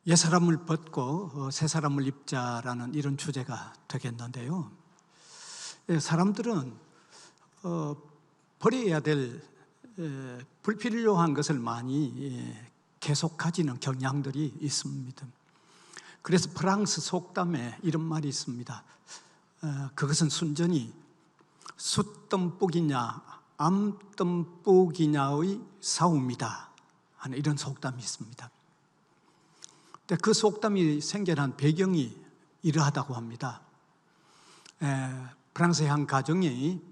옛사람을 벗고 새 사람을 입자라는 이런 주제가 되겠는데요. 사람들은 버려야 될 불필요한 것을 많이 계속 가지는 경향들이 있습니다. 그래서 프랑스 속담에 이런 말이 있습니다. 그것은 순전히 숯덤뿌기냐 암덤뿌기냐의 싸움이다 하는 이런 속담이 있습니다. 근데 그 속담이 생겨난 배경이 이러하다고 합니다. 프랑스의 한 가정이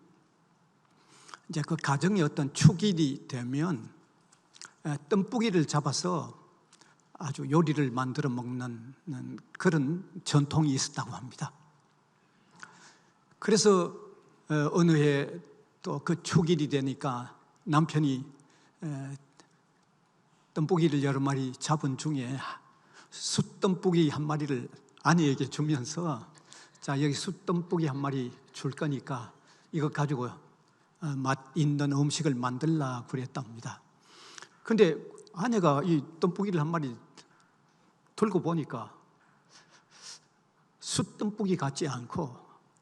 이제 그 가정이 어떤 축일이 되면 뜸뿌기를 잡아서 아주 요리를 만들어 먹는 그런 전통이 있었다고 합니다. 그래서 어느 해 또 그 축일이 되니까 남편이 뜸뿌기를 여러 마리 잡은 중에 숯뜸뿌기 한 마리를 아내에게 주면서 자, 여기 숯뜸뿌기 한 마리 줄 거니까 이거 가지고 맛 있는 음식을 만들라 그랬답니다. 근데 아내가 이 뜸뿌기를 한 마리 들고 보니까 숯뜸뿌기 같지 않고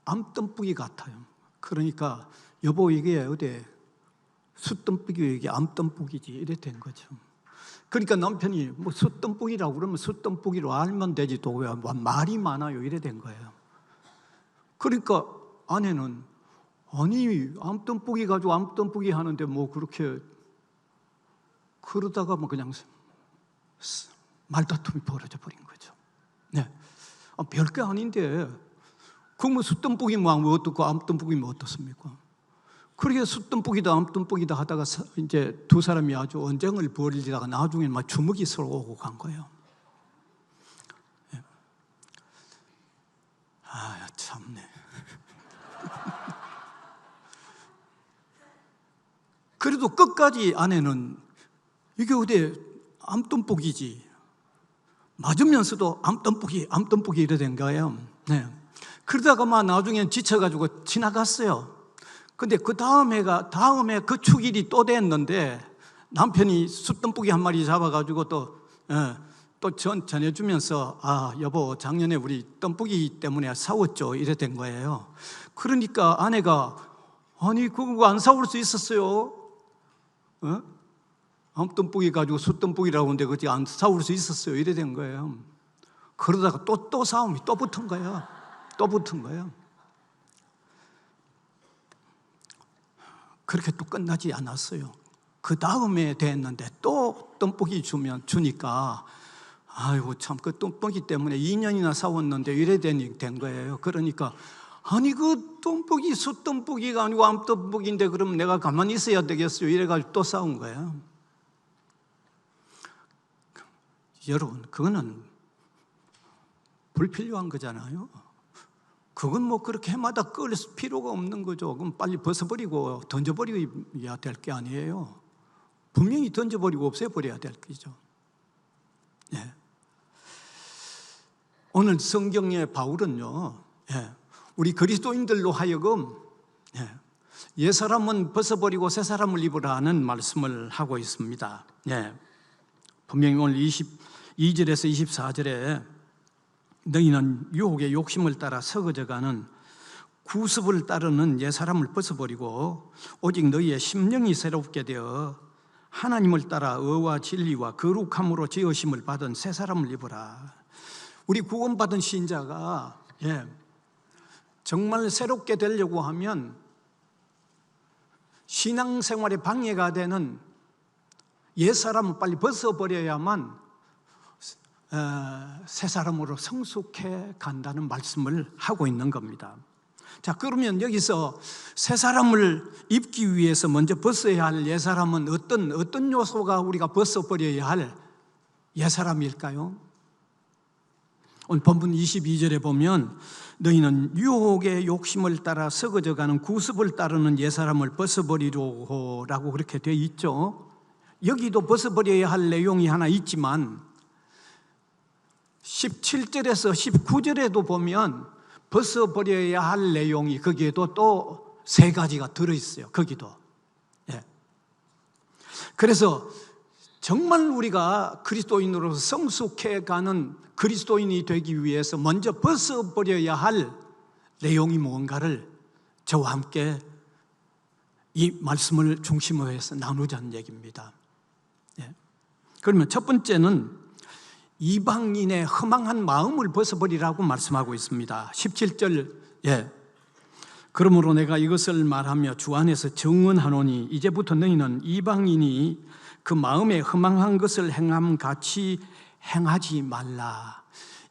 암뜸뿌기 같아요. 그러니까 여보 이게 어디 숯뜸뿌기 이게 암뜸뿌기지 이래 된 거죠. 그러니까 남편이 뭐 숯뜸뿌기라고 그러면 숯뜸뿌기로 알면 되지 또 왜 말이 많아요 이래 된 거예요. 그러니까 아내는 아니 암뜸뿌기 가지고 암뜸뿌기 하는데 뭐 그렇게 그러다가 뭐 그냥 말다툼이 벌어져 버린 거죠. 네, 별게 아닌데 그러면 숯뜸뿌기면 어떻고 암뜸뿌기면 어떻습니까? 그렇게 숯뜸뿌기다 암뜸뿌기다 하다가 이제 두 사람이 아주 언쟁을 벌이다가 나중에 막 주먹이 서로 오고 간 거예요. 네. 아 참네. 그래도 끝까지 아내는 이게 어디 암뜸뿌기지 맞으면서도 암뜸뿌기 이래 된 거예요. 네. 그러다가 막 나중엔 지쳐가지고 지나갔어요. 근데 그 다음에 그 축일이 또 됐는데 남편이 숯뜸뿌기 한 마리 잡아가지고 또 전해주면서 아 여보 작년에 우리 뜸뿌기 때문에 싸웠죠 이래 된 거예요. 그러니까 아내가 아니 그거 안 싸울 수 있었어요. 암뜸뿌기 가지고 숯뜸뿌기라고 하는데 그게 안 싸울 수 있었어요 이래 된 거예요. 그러다가 또 싸움이 또 붙은 거예요. 그렇게 또 끝나지 않았어요. 그 다음에 됐는데 또 뜸뿌기 주니까 아이고 참 그 뜸뿌기 때문에 2년이나 싸웠는데 이래 된 거예요. 그러니까 아니 그 뜸뿌기 숯뜸뿌기가 아니고 암뜸뿌기인데 그럼 내가 가만히 있어야 되겠어요 이래가지고 또 싸운 거예요. 여러분 그거는 불필요한 거잖아요. 그건 뭐 그렇게 해마다 끌 필요가 없는 거죠. 그럼 빨리 벗어버리고 던져버려야 될 게 아니에요. 분명히 던져버리고 없애버려야 될 거죠. 예. 오늘 성경의 바울은요, 우리 그리스도인들로 하여금 옛사람은 벗어버리고 새 사람을 입으라는 말씀을 하고 있습니다. 분명히 오늘 22절에서 24절에 너희는 유혹의 욕심을 따라 썩어져가는 구습을 따르는 옛사람을 벗어버리고 오직 너희의 심령이 새롭게 되어 하나님을 따라 의와 진리와 거룩함으로 지으심을 받은 새 사람을 입으라. 우리 구원받은 신자가 정말 새롭게 되려고 하면 신앙생활에 방해가 되는 옛사람을 빨리 벗어버려야만 새 사람으로 성숙해 간다는 말씀을 하고 있는 겁니다. 자, 그러면 여기서 새 사람을 입기 위해서 먼저 벗어야 할 옛 사람은 어떤 요소가 우리가 벗어버려야 할 옛 사람일까요? 오늘 본문 22절에 보면 너희는 유혹의 욕심을 따라 썩어져가는 구습을 따르는 옛 사람을 벗어버리라고 그렇게 되어 있죠. 여기도 벗어버려야 할 내용이 하나 있지만 17절에서 19절에도 보면 벗어버려야 할 내용이 거기에도 또 세 가지가 들어있어요. 거기도. 그래서 정말 우리가 그리스도인으로서 성숙해가는 그리스도인이 되기 위해서 먼저 벗어버려야 할 내용이 무언가를 저와 함께 이 말씀을 중심으로 해서 나누자는 얘기입니다. 그러면 첫 번째는 이방인의 허망한 마음을 벗어버리라고 말씀하고 있습니다. 17절, 그러므로 내가 이것을 말하며 주 안에서 증언하노니 이제부터 너희는 이방인이 그 마음에 허망한 것을 행함같이 행하지 말라.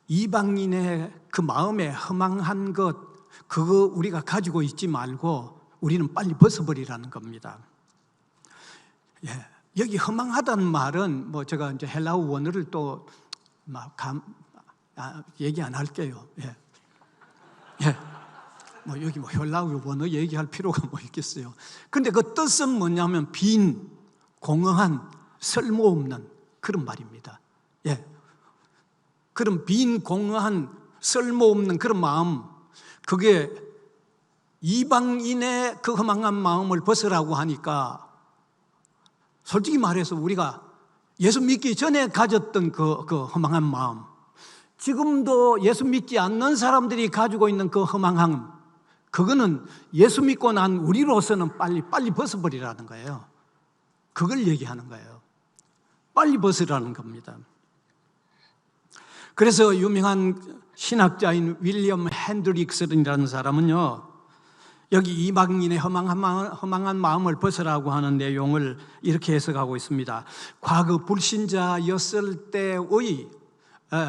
이방인의 그 마음에 허망한 것, 그거 우리가 가지고 있지 말고 우리는 빨리 벗어버리라는 겁니다. 여기 허망하다는 말은 제가 이제 헬라어 원어를 또 얘기 안 할게요. 여기 헬라어 원어 얘기할 필요가 있겠어요. 근데 그 뜻은 뭐냐면 빈, 공허한, 쓸모없는 그런 말입니다. 그런 빈, 공허한, 쓸모없는 그런 마음, 그게 이방인의 그 허망한 마음을 벗으라고 하니까 솔직히 말해서 우리가 예수 믿기 전에 가졌던 그 허망한 마음, 지금도 예수 믿지 않는 사람들이 가지고 있는 그 허망함, 그거는 예수 믿고 난 우리로서는 빨리 벗어버리라는 거예요. 그걸 얘기하는 거예요. 빨리 벗으라는 겁니다. 그래서 유명한 신학자인 윌리엄 핸드릭슨이라는 사람은요, 여기 이방인의 허망한 마음을 벗으라고 하는 내용을 이렇게 해석하고 있습니다. 과거 불신자였을 때의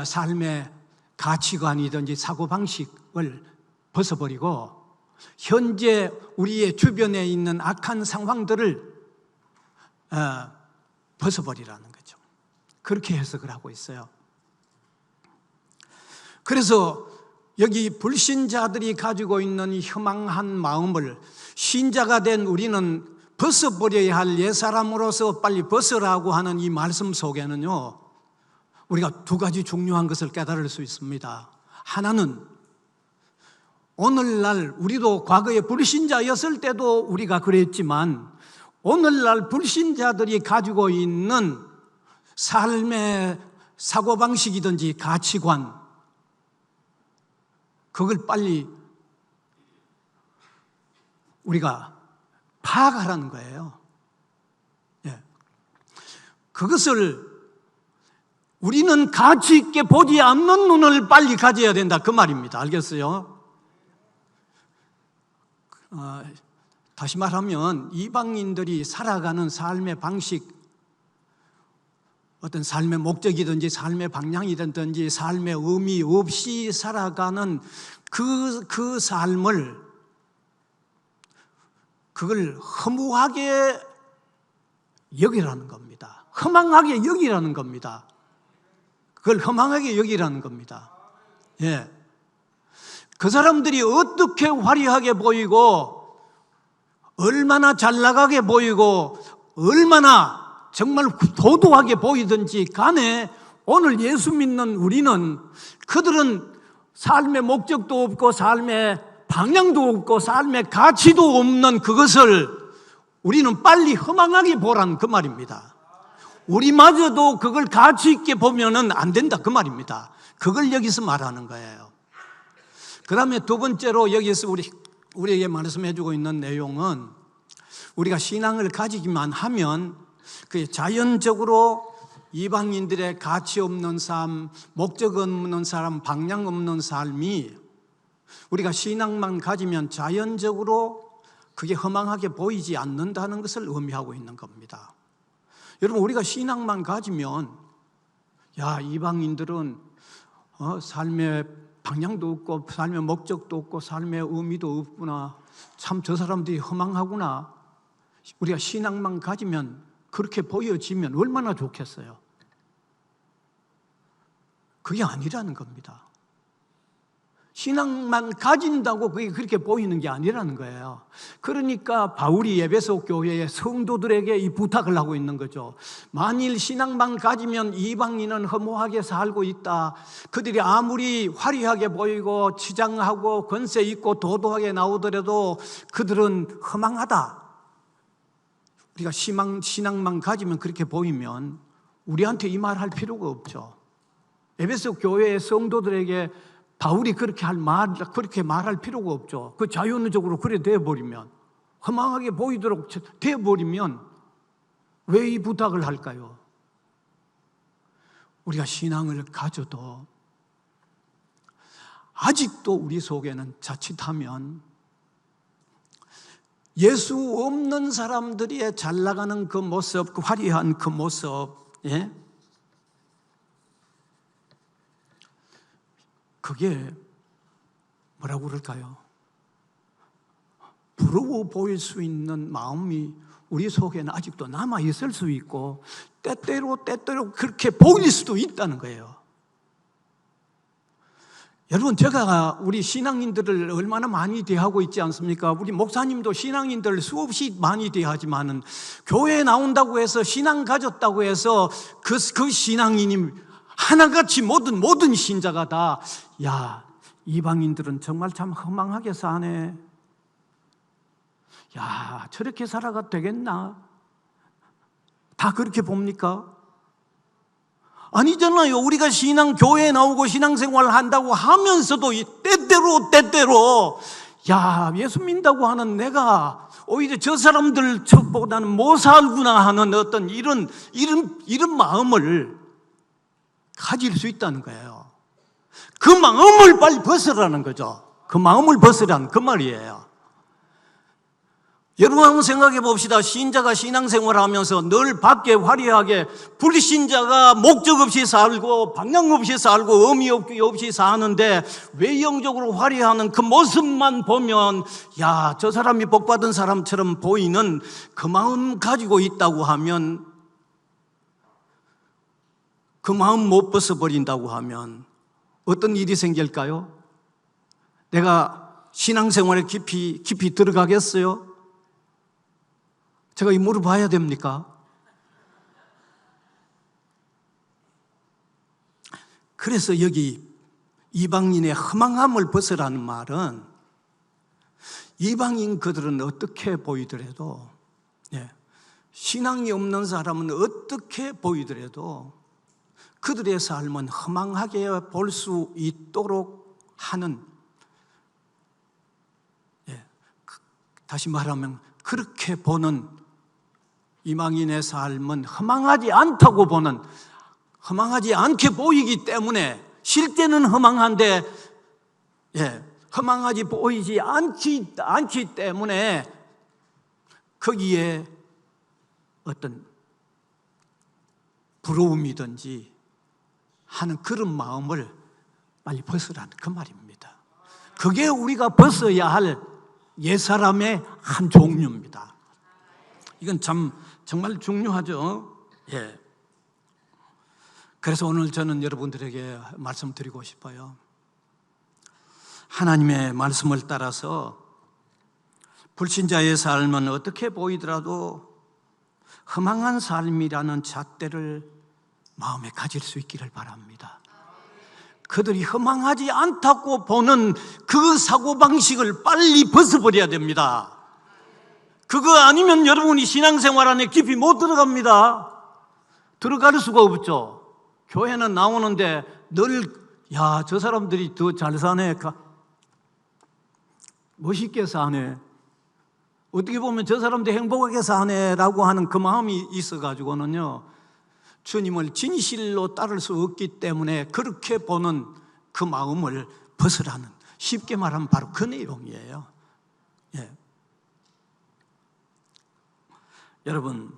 삶의 가치관이든지 사고방식을 벗어버리고 현재 우리의 주변에 있는 악한 상황들을 벗어버리라는 거죠. 그렇게 해석을 하고 있어요. 그래서 여기 불신자들이 가지고 있는 이 허망한 마음을 신자가 된 우리는 벗어버려야 할 옛사람으로서 빨리 벗으라고 하는 이 말씀 속에는요, 우리가 두 가지 중요한 것을 깨달을 수 있습니다. 하나는 오늘날 우리도 과거에 불신자였을 때도 우리가 그랬지만 오늘날 불신자들이 가지고 있는 삶의 사고방식이든지 가치관, 그걸 빨리 우리가 파악하라는 거예요. 그것을 우리는 가치 있게 보지 않는 눈을 빨리 가져야 된다, 그 말입니다. 알겠어요? 다시 말하면 이방인들이 살아가는 삶의 방식, 어떤 삶의 목적이든지 삶의 방향이든지 삶의 의미 없이 살아가는 그 삶을, 그걸 허무하게 여기라는 겁니다. 허망하게 여기라는 겁니다. 그걸 허망하게 여기라는 겁니다. 그 사람들이 어떻게 화려하게 보이고 얼마나 잘 나가게 보이고 얼마나 정말 도도하게 보이든지 간에 오늘 예수 믿는 우리는, 그들은 삶의 목적도 없고 삶의 방향도 없고 삶의 가치도 없는 그것을 우리는 빨리 허망하게 보라는 그 말입니다. 우리마저도 그걸 가치 있게 보면은 안 된다, 그 말입니다. 그걸 여기서 말하는 거예요. 그 다음에 두 번째로 여기서 우리에게 말씀해주고 있는 내용은, 우리가 신앙을 가지기만 하면 그 자연적으로 이방인들의 가치 없는 삶, 목적 없는 삶, 방향 없는 삶이 우리가 신앙만 가지면 자연적으로 그게 허망하게 보이지 않는다는 것을 의미하고 있는 겁니다. 여러분, 우리가 신앙만 가지면 이방인들은 삶의 방향도 없고 삶의 목적도 없고 삶의 의미도 없구나, 참 저 사람들이 허망하구나, 우리가 신앙만 가지면 그렇게 보여지면 얼마나 좋겠어요. 그게 아니라는 겁니다. 신앙만 가진다고 그게 그렇게 보이는 게 아니라는 거예요. 그러니까 바울이 에베소 교회의 성도들에게 이 부탁을 하고 있는 거죠. 만일 신앙만 가지면 이방인은 허무하게 살고 있다, 그들이 아무리 화려하게 보이고 치장하고 권세 있고 도도하게 나오더라도 그들은 허망하다. 우리가 신앙만 가지면 그렇게 보이면 우리한테 이 말 할 필요가 없죠. 에베소 교회의 성도들에게 바울이 그렇게 말할 필요가 없죠. 그 자연적으로 그래 되어버리면, 허망하게 보이도록 되어버리면 왜 이 부탁을 할까요? 우리가 신앙을 가져도 아직도 우리 속에는 자칫하면 예수 없는 사람들이 잘 나가는 그 모습, 그 화려한 그 모습, 그게 뭐라고 그럴까요? 부러워 보일 수 있는 마음이 우리 속에는 아직도 남아 있을 수 있고, 때때로 그렇게 보일 수도 있다는 거예요. 여러분, 제가 우리 신앙인들을 얼마나 많이 대하고 있지 않습니까? 우리 목사님도 신앙인들 수없이 많이 대하지만은, 교회에 나온다고 해서 신앙 가졌다고 해서 그 신앙인이 하나같이 모든 신자가 다, 야, 이방인들은 정말 참 허망하게 사네. 야, 저렇게 살아가 되겠나? 다 그렇게 봅니까? 아니잖아요. 우리가 교회에 나오고 신앙생활을 한다고 하면서도 때때로 야, 예수 믿는다고 하는 내가 오히려 저 사람들보다는 못 살구나 하는 어떤 이런 마음을 가질 수 있다는 거예요. 그 마음을 빨리 벗으라는 거죠. 그 마음을 벗으라는 그 말이에요. 여러분 한번 생각해 봅시다. 신자가 신앙생활을 하면서 늘 밖에 화려하게, 불신자가 목적 없이 살고 방향 없이 살고 의미 없이 사는데 외형적으로 화려하는 그 모습만 보면, 야, 저 사람이 복받은 사람처럼 보이는 그 마음 가지고 있다고 하면, 그 마음 못 벗어버린다고 하면 어떤 일이 생길까요? 내가 신앙생활에 깊이 들어가겠어요? 제가 이 물어봐야 됩니까? 그래서 여기 이방인의 허망함을 벗으라는 말은, 이방인 그들은 어떻게 보이더라도, 신앙이 없는 사람은 어떻게 보이더라도 그들의 삶은 허망하게 볼 수 있도록 하는, 다시 말하면 그렇게 보는, 이방인의 삶은 허망하지 않게 보이기 때문에, 실제는 허망한데 허망하지 보이지 않기 때문에 거기에 어떤 부러움이든지 하는 그런 마음을 빨리 벗으라는 그 말입니다. 그게 우리가 벗어야 할 옛사람의 한 종류입니다. 이건 정말 중요하죠. 그래서 오늘 저는 여러분들에게 말씀드리고 싶어요. 하나님의 말씀을 따라서 불신자의 삶은 어떻게 보이더라도 허망한 삶이라는 잣대를 마음에 가질 수 있기를 바랍니다. 그들이 허망하지 않다고 보는 그 사고방식을 빨리 벗어버려야 됩니다. 그거 아니면 여러분이 신앙생활 안에 깊이 못 들어갑니다. 들어갈 수가 없죠. 교회는 나오는데 늘, 야, 저 사람들이 더 잘 사네, 멋있게 사네, 어떻게 보면 저 사람들이 행복하게 사네라고 하는 그 마음이 있어가지고는요, 주님을 진실로 따를 수 없기 때문에 그렇게 보는 그 마음을 벗으라는, 쉽게 말하면 바로 그 내용이에요. 여러분,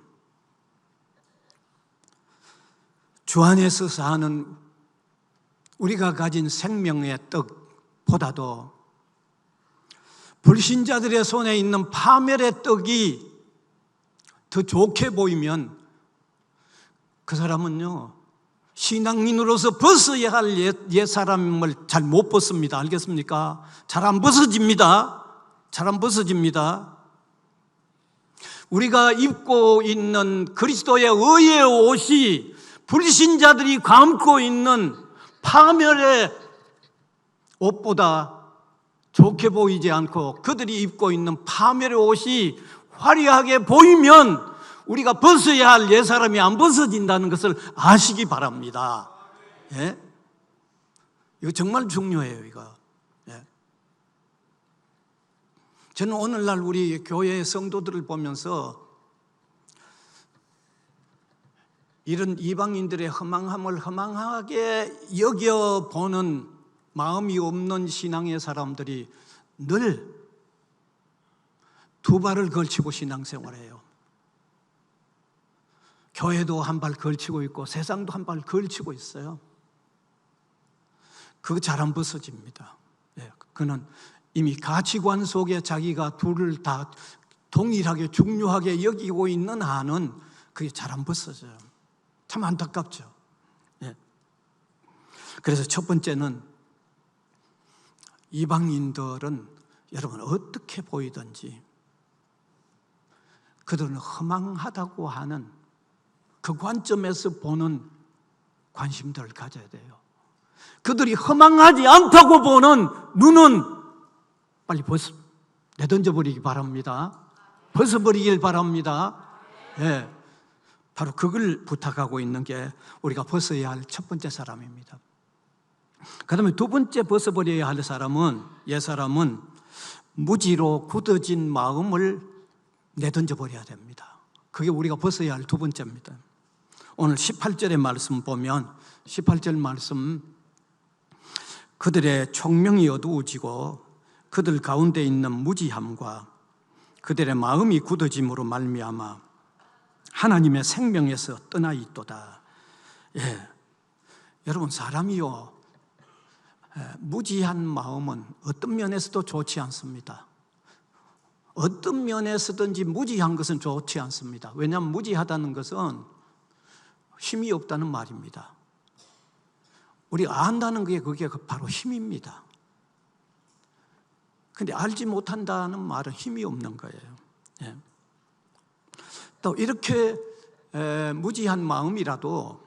주 안에서 사는 우리가 가진 생명의 떡보다도 불신자들의 손에 있는 파멸의 떡이 더 좋게 보이면 그 사람은요, 신앙인으로서 벗어야 할 옛사람을 잘 못 벗습니다. 알겠습니까? 잘 안 벗어집니다. 우리가 입고 있는 그리스도의 의의 옷이 불신자들이 감고 있는 파멸의 옷보다 좋게 보이지 않고, 그들이 입고 있는 파멸의 옷이 화려하게 보이면 우리가 벗어야 할 옛사람이 안 벗어진다는 것을 아시기 바랍니다. 예? 이거 정말 중요해요, 이거. 예. 저는 오늘날 우리 교회의 성도들을 보면서 이런 이방인들의 허망함을 허망하게 여겨보는 마음이 없는 신앙의 사람들이 늘 두 발을 걸치고 신앙생활해요. 교회도 한 발 걸치고 있고 세상도 한 발 걸치고 있어요. 그거 잘 안 벗어집니다. 예, 그는 이미 가치관 속에 자기가 둘을 다 동일하게 중요하게 여기고 있는 한은 그게 잘 안 벗어져요. 참 안타깝죠. 예. 그래서 첫 번째는 이방인들은 여러분 어떻게 보이든지 그들은 허망하다고 하는 그 관점에서 보는 관심들을 가져야 돼요. 그들이 허망하지 않다고 보는 눈은 빨리 내던져버리기 바랍니다. 벗어버리길 바랍니다. 예, 바로 그걸 부탁하고 있는 게 우리가 벗어야 할 첫 번째 사람입니다. 그 다음에 두 번째 벗어버려야 할 사람은 옛사람은 무지로 굳어진 마음을 내던져 버려야 됩니다. 그게 우리가 벗어야 할 두 번째입니다. 오늘 18절의 말씀 보면 18절 말씀 그들의 총명이 어두워지고 그들 가운데 있는 무지함과 그들의 마음이 굳어짐으로 말미암아 하나님의 생명에서 떠나 있도다. 예, 여러분 사람이요 무지한 마음은 어떤 면에서도 좋지 않습니다. 어떤 면에서든지 무지한 것은 좋지 않습니다. 왜냐하면 무지하다는 것은 힘이 없다는 말입니다. 우리가 안다는 게 그게 바로 힘입니다. 그런데 알지 못한다는 말은 힘이 없는 거예요. 예. 또 이렇게 무지한 마음이라도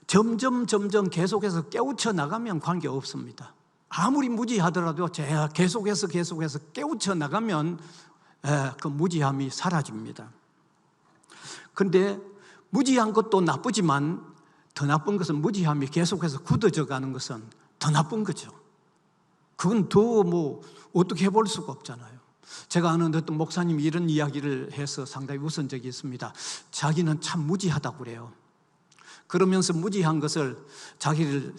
점점 계속해서 깨우쳐 나가면 관계없습니다. 아무리 무지하더라도 제가 계속해서 깨우쳐 나가면 그 무지함이 사라집니다. 그런데 무지한 것도 나쁘지만 더 나쁜 것은 무지함이 계속해서 굳어져 가는 것은 더 나쁜 거죠. 그건 더 어떻게 해볼 수가 없잖아요. 제가 아는 어떤 목사님이 이런 이야기를 해서 상당히 웃은 적이 있습니다. 자기는 참 무지하다고 그래요. 그러면서 무지한 것을 자기를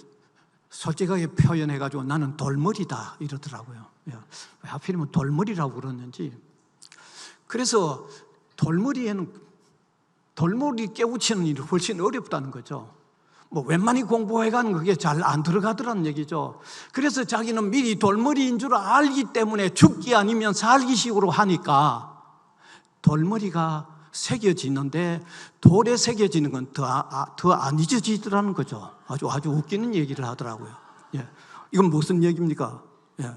솔직하게 표현해가지고 나는 돌머리다 이러더라고요. 왜 하필이면 돌머리라고 그러는지. 그래서 돌머리 깨우치는 일이 훨씬 어렵다는 거죠. 웬만히 공부해가는 그게 잘 안 들어가더라는 얘기죠. 그래서 자기는 미리 돌머리인 줄 알기 때문에 죽기 아니면 살기식으로 하니까 돌머리가 새겨지는데 돌에 새겨지는 건 더 안 잊어지더라는 거죠. 아주 웃기는 얘기를 하더라고요. 예. 이건 무슨 얘기입니까? 예.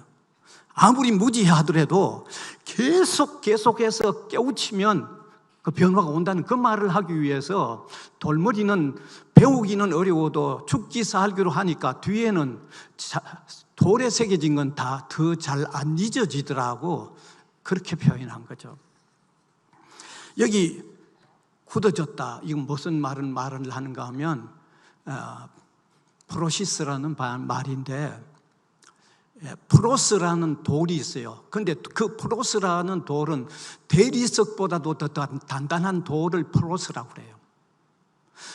아무리 무지하더라도 계속해서 깨우치면 그 변화가 온다는 그 말을 하기 위해서 돌머리는 배우기는 어려워도 죽기 살기로 하니까 뒤에는 돌에 새겨진 건 다 더 잘 안 잊어지더라고 그렇게 표현한 거죠. 여기 굳어졌다. 이건 무슨 말을 하는가 하면 프로시스라는 말인데 프로스라는 돌이 있어요. 그런데 그 프로스라는 돌은 대리석보다도 더 단단한 돌을 프로스라고 그래요.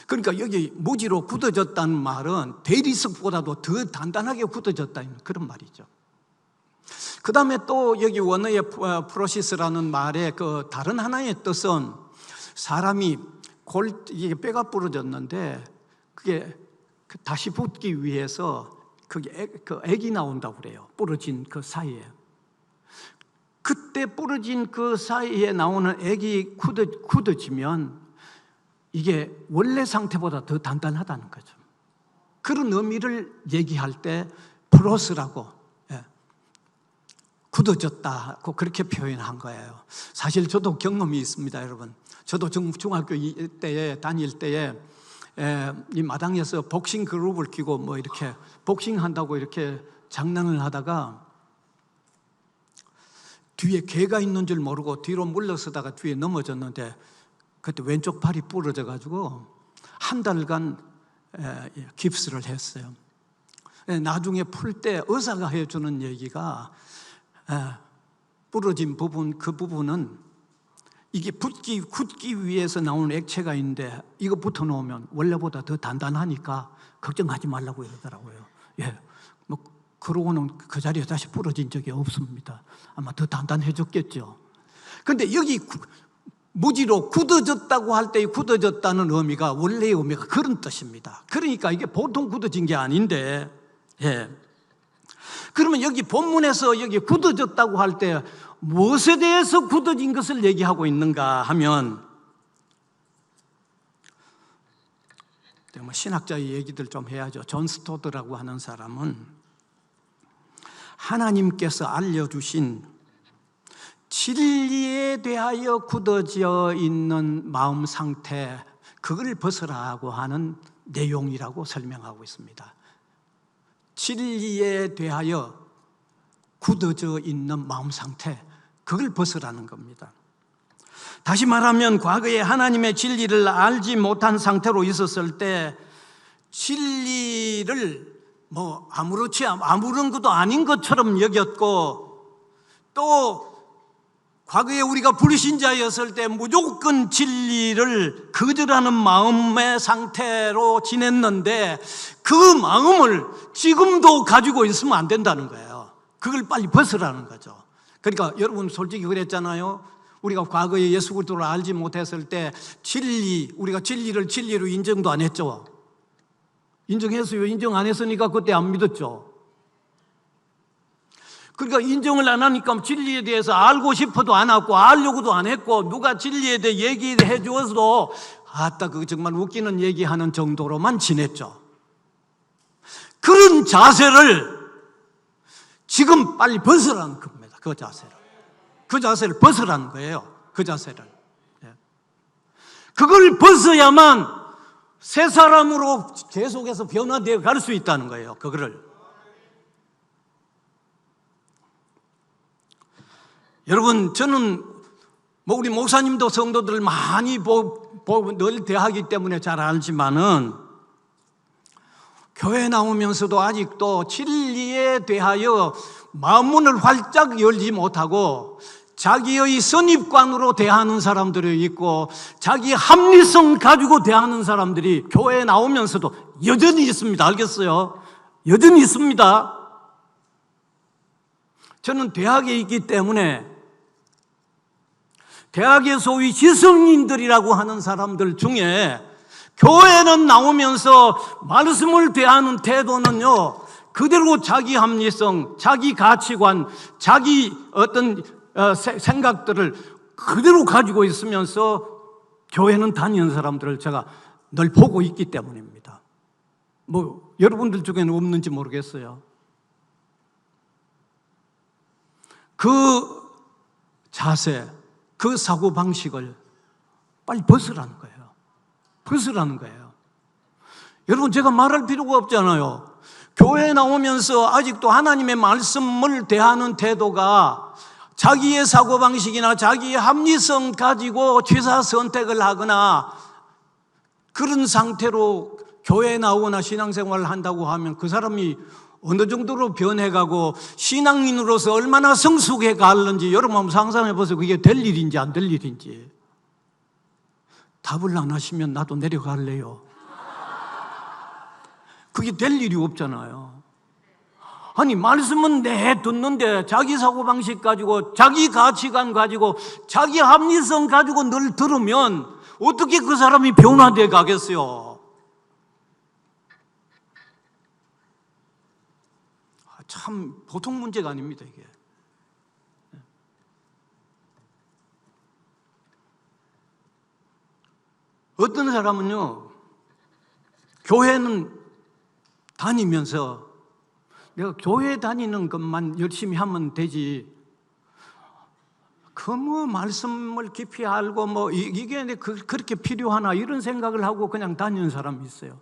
그러니까 여기 무지로 굳어졌다는 말은 대리석보다도 더 단단하게 굳어졌다는 그런 말이죠. 그 다음에 또 여기 원어의 프로시스라는 말의 그 다른 하나의 뜻은 사람이 이게 뼈가 부러졌는데 그게 다시 붙기 위해서 그게 액이 나온다고 그래요. 부러진 그 사이에. 그때 부러진 그 사이에 나오는 액이 굳어지면 이게 원래 상태보다 더 단단하다는 거죠. 그런 의미를 얘기할 때 프로스라고 굳어졌다고 그렇게 표현한 거예요. 사실 저도 경험이 있습니다, 여러분. 저도 중학교 때에 다닐 때에 이 마당에서 복싱 그룹을 끼고 이렇게 복싱한다고 이렇게 장난을 하다가 뒤에 개가 있는 줄 모르고 뒤로 물러서다가 뒤에 넘어졌는데 그때 왼쪽 팔이 부러져 가지고 한 달간 깁스를 했어요. 나중에 풀 때 의사가 해주는 얘기가 부러진 부분, 그 부분은 이게 굳기 위해서 나오는 액체가 있는데 이거 붙어놓으면 원래보다 더 단단하니까 걱정하지 말라고 이러더라고요. 뭐 그러고는 그 자리에 다시 부러진 적이 없습니다. 아마 더 단단해졌겠죠. 근데 여기 무지로 굳어졌다고 할 때 굳어졌다는 의미가 원래의 의미가 그런 뜻입니다. 그러니까 이게 보통 굳어진 게 아닌데, 그러면 여기 본문에서 여기 굳어졌다고 할 때 무엇에 대해서 굳어진 것을 얘기하고 있는가 하면, 신학자의 얘기들 좀 해야죠. 존 스토드라고 하는 사람은 하나님께서 알려주신 진리에 대하여 굳어져 있는 마음 상태, 그걸 벗으라고 하는 내용이라고 설명하고 있습니다. 진리에 대하여 굳어져 있는 마음 상태, 그걸 벗으라는 겁니다. 다시 말하면 과거에 하나님의 진리를 알지 못한 상태로 있었을 때 진리를 뭐 아무런 것도 아닌 것처럼 여겼고, 또 과거에 우리가 불신자였을 때 무조건 진리를 거절하는 마음의 상태로 지냈는데 그 마음을 지금도 가지고 있으면 안 된다는 거예요. 그걸 빨리 벗으라는 거죠. 그러니까 여러분 솔직히 그랬잖아요. 우리가 과거에 예수 그리스도를 알지 못했을 때 우리가 진리를 진리로 인정도 안 했죠. 인정했어요. 인정 안 했으니까 그때 안 믿었죠. 그러니까 인정을 안 하니까 진리에 대해서 알고 싶어도 안 하고 알려고도 안 했고, 누가 진리에 대해 얘기해 주어서도 아따 그거 정말 웃기는 얘기하는 정도로만 지냈죠. 그런 자세를 지금 빨리 벗으라는 겁니다. 그 자세를 벗으라는 거예요. 그 자세를. 그걸 벗어야만 새 사람으로 계속해서 변화되어 갈 수 있다는 거예요. 그거를. 여러분, 저는 우리 목사님도 성도들을 많이 늘 대하기 때문에 잘 알지만은, 교회 나오면서도 아직도 진리에 대하여 마음문을 활짝 열지 못하고 자기의 선입관으로 대하는 사람들이 있고 자기 합리성 가지고 대하는 사람들이 교회에 나오면서도 여전히 있습니다. 알겠어요? 여전히 있습니다. 저는 대학에 있기 때문에 대학의 소위 지성인들이라고 하는 사람들 중에 교회는 나오면서 말씀을 대하는 태도는요, 그대로 자기 합리성, 자기 가치관, 자기 어떤 생각들을 그대로 가지고 있으면서 교회는 다니는 사람들을 제가 늘 보고 있기 때문입니다. 여러분들 중에는 없는지 모르겠어요. 그 자세, 그 사고방식을 빨리 벗으라는 거예요. 벗으라는 거예요. 여러분, 제가 말할 필요가 없잖아요. 교회에 나오면서 아직도 하나님의 말씀을 대하는 태도가 자기의 사고방식이나 자기의 합리성 가지고 취사 선택을 하거나 그런 상태로 교회에 나오거나 신앙생활을 한다고 하면 그 사람이 어느 정도로 변해가고 신앙인으로서 얼마나 성숙해 가는지 여러분 한번 상상해 보세요. 그게 될 일인지 안 될 일인지. 답을 안 하시면 나도 내려갈래요. 그게 될 일이 없잖아요. 아니, 말씀은 듣는데 자기 사고방식 가지고 자기 가치관 가지고 자기 합리성 가지고 늘 들으면 어떻게 그 사람이 변화돼 가겠어요? 참 보통 문제가 아닙니다, 이게. 어떤 사람은요, 교회는 다니면서 내가 교회 다니는 것만 열심히 하면 되지, 말씀을 깊이 알고 이게 그렇게 필요하나 이런 생각을 하고 그냥 다니는 사람이 있어요.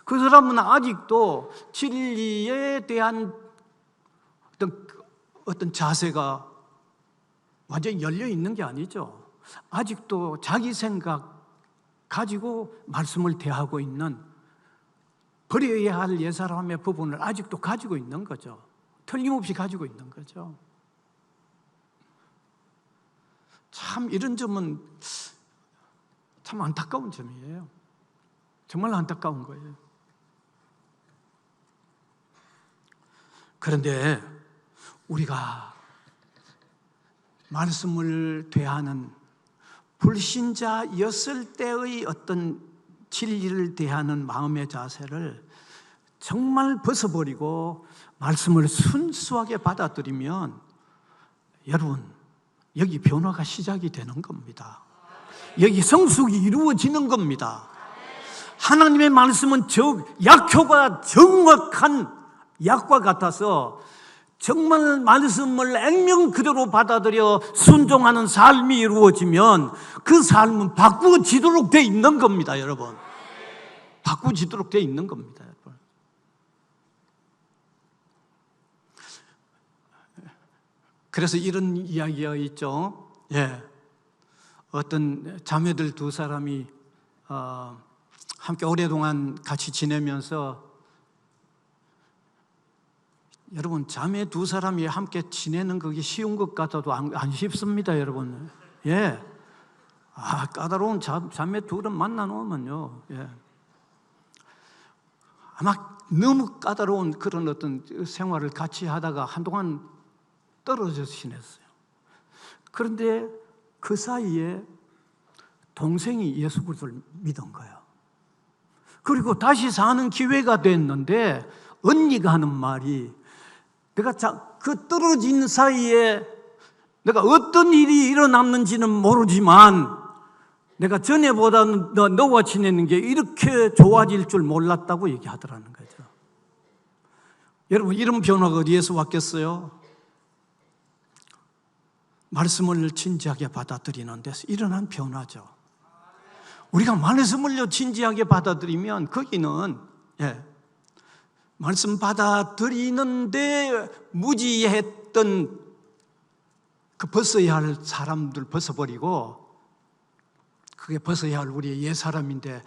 그 사람은 아직도 진리에 대한 어떤 자세가 완전히 열려 있는 게 아니죠. 아직도 자기 생각 가지고 말씀을 대하고 있는, 버려야 할 옛사람의 부분을 아직도 가지고 있는 거죠. 틀림없이 가지고 있는 거죠. 참 이런 점은 참 안타까운 점이에요. 정말 안타까운 거예요. 그런데 우리가 말씀을 대하는 불신자였을 때의 어떤 진리를 대하는 마음의 자세를 정말 벗어버리고 말씀을 순수하게 받아들이면 여러분, 여기 변화가 시작이 되는 겁니다. 여기 성숙이 이루어지는 겁니다. 하나님의 말씀은 약효가 정확한 약과 같아서 정말 말씀을 액면 그대로 받아들여 순종하는 삶이 이루어지면 그 삶은 바꾸어지도록 돼 있는 겁니다, 여러분. 바꾸어지도록 돼 있는 겁니다, 여러분. 그래서 이런 이야기가 있죠. 어떤 자매들 두 사람이 함께 오랫동안 같이 지내면서, 여러분, 자매 두 사람이 함께 지내는 그게 쉬운 것 같아도 안 쉽습니다, 여러분. 까다로운 자매 둘은 만나 놓으면요, 아마 너무 까다로운 그런 어떤 생활을 같이 하다가 한동안 떨어져 지냈어요. 그런데 그 사이에 동생이 예수 그리스도를 믿은 거예요. 그리고 다시 사는 기회가 됐는데 언니가 하는 말이, 내가 그 떨어진 사이에 내가 어떤 일이 일어났는지는 모르지만 내가 전에보다는 너와 지내는 게 이렇게 좋아질 줄 몰랐다고 얘기하더라는 거죠. 여러분, 이런 변화가 어디에서 왔겠어요? 말씀을 진지하게 받아들이는 데서 일어난 변화죠. 우리가 말씀을 진지하게 받아들이면 거기는 말씀 받아들이는데 무지했던 그 벗어야 할 사람들 벗어버리고, 그게 벗어야 할 우리의 옛사람인데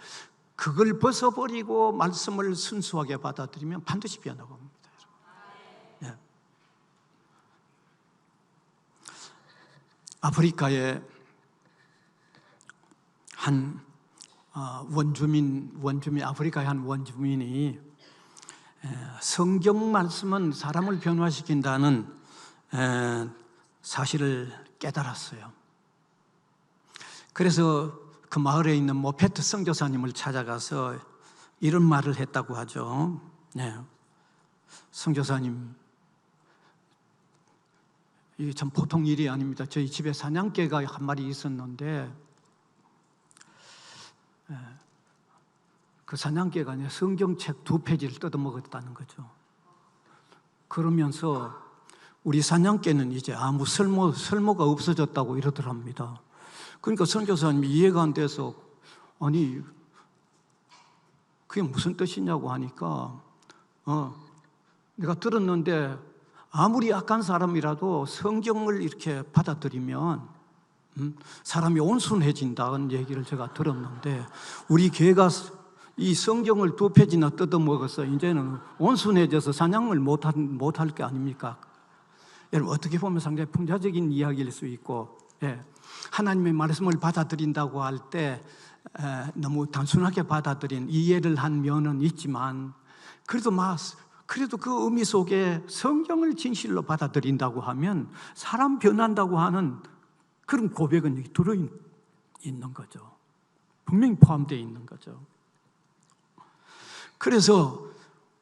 그걸 벗어버리고 말씀을 순수하게 받아들이면 반드시 변화가 옵니다. 아프리카의 한 아프리카의 한 원주민이 성경 말씀은 사람을 변화시킨다는 사실을 깨달았어요. 그래서 그 마을에 있는 모페트 선교사님을 찾아가서 이런 말을 했다고 하죠. 선교사님, 이게 참 보통 일이 아닙니다. 저희 집에 사냥개가 한 마리 있었는데 그 사냥개가 성경책 2페이지를 뜯어먹었다는 거죠. 그러면서 우리 사냥개는 이제 아무 쓸모가 없어졌다고 이러더랍니다. 그러니까 선교사님이 이해가 안 돼서, 아니 그게 무슨 뜻이냐고 하니까 내가 들었는데 아무리 악한 사람이라도 성경을 이렇게 받아들이면 사람이 온순해진다는 얘기를 제가 들었는데, 우리 개가 이 성경을 2페이지나 뜯어먹어서 이제는 온순해져서 사냥을 못할 게 아닙니까? 여러분, 어떻게 보면 상당히 풍자적인 이야기일 수 있고, 하나님의 말씀을 받아들인다고 할 때 너무 단순하게 받아들인 이해를 한 면은 있지만, 그래도 그 의미 속에 성경을 진실로 받아들인다고 하면 사람 변한다고 하는 그런 고백은 여기 들어있는 거죠. 분명히 포함되어 있는 거죠. 그래서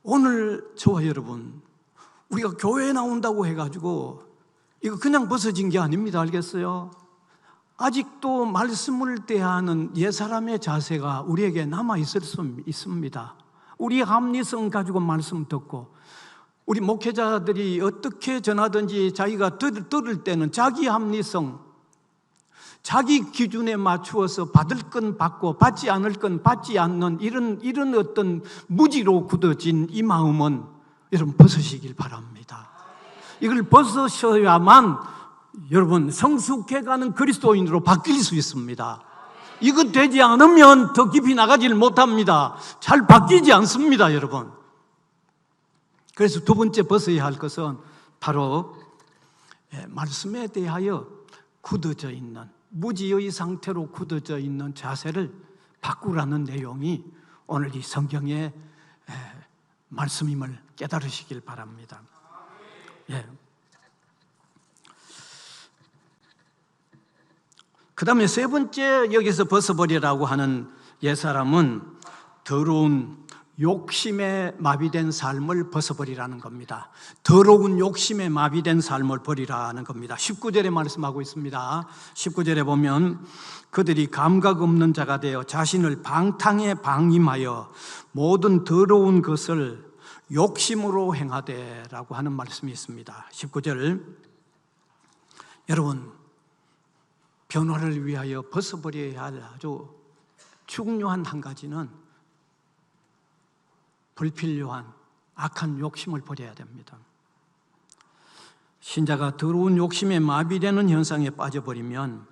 오늘 저와 여러분, 우리가 교회에 나온다고 해가지고 이거 그냥 벗어진 게 아닙니다. 알겠어요? 아직도 말씀을 대하는 옛사람의 자세가 우리에게 남아있을 수 있습니다. 우리 합리성 가지고 말씀 듣고, 우리 목회자들이 어떻게 전하든지 자기가 들을 때는 자기 합리성, 자기 기준에 맞추어서 받을 건 받고 받지 않을 건 받지 않는 이런 어떤 무지로 굳어진 이 마음은 여러분 벗으시길 바랍니다. 이걸 벗으셔야만 여러분 성숙해가는 그리스도인으로 바뀔 수 있습니다. 이거 되지 않으면 더 깊이 나가지를 못합니다. 잘 바뀌지 않습니다, 여러분. 그래서 두 번째 벗어야 할 것은 바로 말씀에 대하여 굳어져 있는, 무지의 상태로 굳어져 있는 자세를 바꾸라는 내용이 오늘 이 성경의 말씀임을 깨달으시길 바랍니다. 예. 그 다음에 세 번째 여기서 벗어버리라고 하는 옛사람은 더러운 욕심에 마비된 삶을 벗어버리라는 겁니다. 더러운 욕심에 마비된 삶을 버리라는 겁니다. 19절에 말씀하고 있습니다. 19절에 보면 그들이 감각 없는 자가 되어 자신을 방탕에 방임하여 모든 더러운 것을 욕심으로 행하되라고 하는 말씀이 있습니다. 19절, 여러분 변화를 위하여 벗어버려야 할 아주 중요한 한 가지는 불필요한 악한 욕심을 버려야 됩니다. 신자가 더러운 욕심에 마비되는 현상에 빠져버리면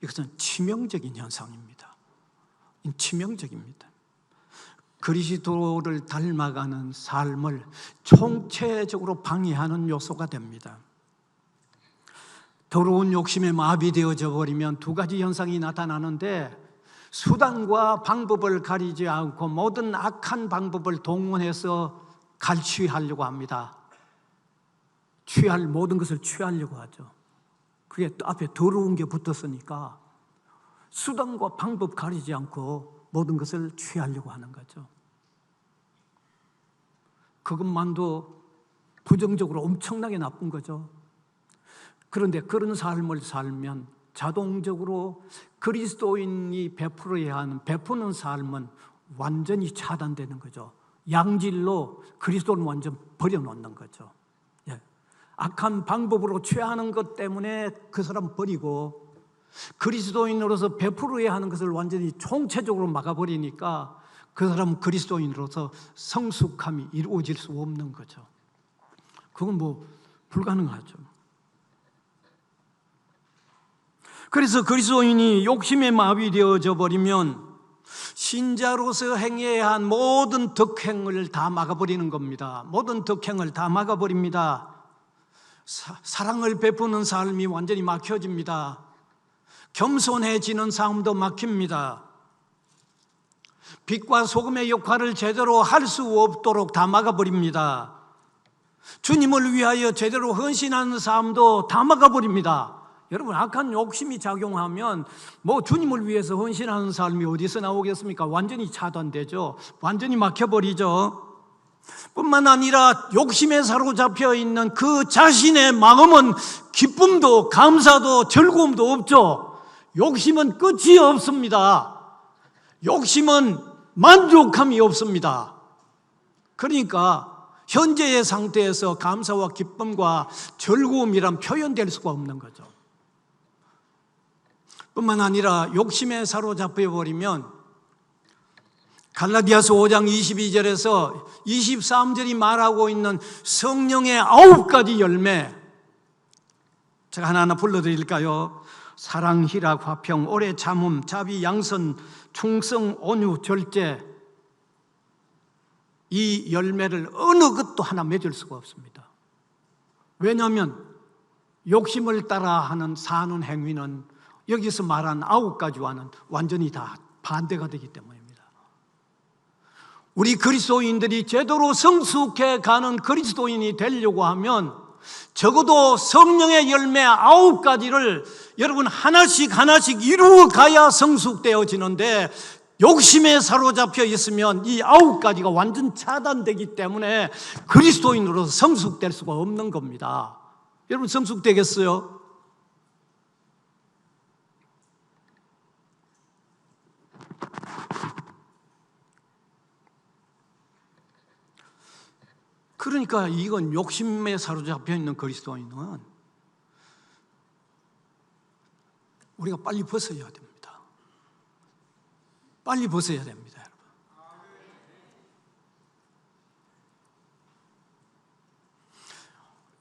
이것은 치명적인 현상입니다. 치명적입니다. 그리스도를 닮아가는 삶을 총체적으로 방해하는 요소가 됩니다. 더러운 욕심에 마비되어져 버리면 두 가지 현상이 나타나는데, 수단과 방법을 가리지 않고 모든 악한 방법을 동원해서 갈취하려고 합니다. 취할 모든 것을 취하려고 하죠. 그게 앞에 더러운 게 붙었으니까 수단과 방법 가리지 않고 모든 것을 취하려고 하는 거죠. 그것만도 부정적으로 엄청나게 나쁜 거죠. 그런데 그런 삶을 살면 자동적으로 그리스도인이 베풀어야 하는 베푸는 삶은 완전히 차단되는 거죠. 양질로 그리스도는 완전 버려놓는 거죠. 예. 악한 방법으로 취하는 것 때문에 그 사람 버리고, 그리스도인으로서 베풀어야 하는 것을 완전히 총체적으로 막아버리니까 그 사람은 그리스도인으로서 성숙함이 이루어질 수 없는 거죠. 그건 뭐 불가능하죠. 그래서 그리스도인이 욕심에 마비되어져 버리면 신자로서 행해야 한 모든 덕행을 다 막아버리는 겁니다. 모든 덕행을 다 막아버립니다. 사랑을 베푸는 삶이 완전히 막혀집니다. 겸손해지는 삶도 막힙니다. 빛과 소금의 역할을 제대로 할 수 없도록 다 막아버립니다. 주님을 위하여 제대로 헌신하는 삶도 다 막아버립니다. 여러분, 악한 욕심이 작용하면 뭐 주님을 위해서 헌신하는 삶이 어디서 나오겠습니까? 완전히 차단되죠. 완전히 막혀버리죠. 뿐만 아니라 욕심에 사로잡혀 있는 그 자신의 마음은 기쁨도 감사도 즐거움도 없죠. 욕심은 끝이 없습니다. 욕심은 만족함이 없습니다. 그러니까 현재의 상태에서 감사와 기쁨과 즐거움이란 표현될 수가 없는 거죠. 뿐만 아니라 욕심에 사로잡혀 버리면 갈라디아서 5장 22절에서 23절이 말하고 있는 성령의 9가지 열매, 제가 하나하나 불러드릴까요? 사랑, 희락, 화평, 오래 참음, 자비, 양선, 충성, 온유, 절제. 이 열매를 어느 것도 하나 맺을 수가 없습니다. 왜냐하면 욕심을 따라 하는 사는 행위는 여기서 말한 9가지와는 완전히 다 반대가 되기 때문입니다. 우리 그리스도인들이 제대로 성숙해 가는 그리스도인이 되려고 하면 적어도 성령의 열매 9가지를 여러분 하나씩 이루어 가야 성숙되어지는데, 욕심에 사로잡혀 있으면 이 9가지가 완전 차단되기 때문에 그리스도인으로서 성숙될 수가 없는 겁니다. 여러분, 성숙되겠어요? 그러니까 이건 욕심에 사로잡혀 있는 그리스도인은 우리가 빨리 벗어야 됩니다. 빨리 벗어야 됩니다, 여러분.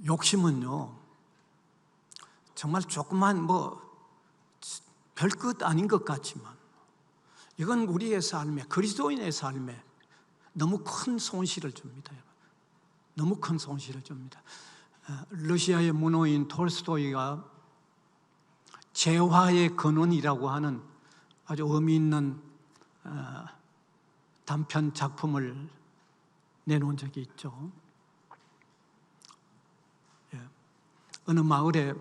욕심은요, 정말 조그만 별것 아닌 것 같지만 이건 우리의 삶에, 그리스도인의 삶에 너무 큰 손실을 줍니다. 너무 큰 손실을 줍니다. 러시아의 문호인 톨스토이가 재화의 근원이라고 하는 아주 의미 있는 단편 작품을 내놓은 적이 있죠. 어느 마을에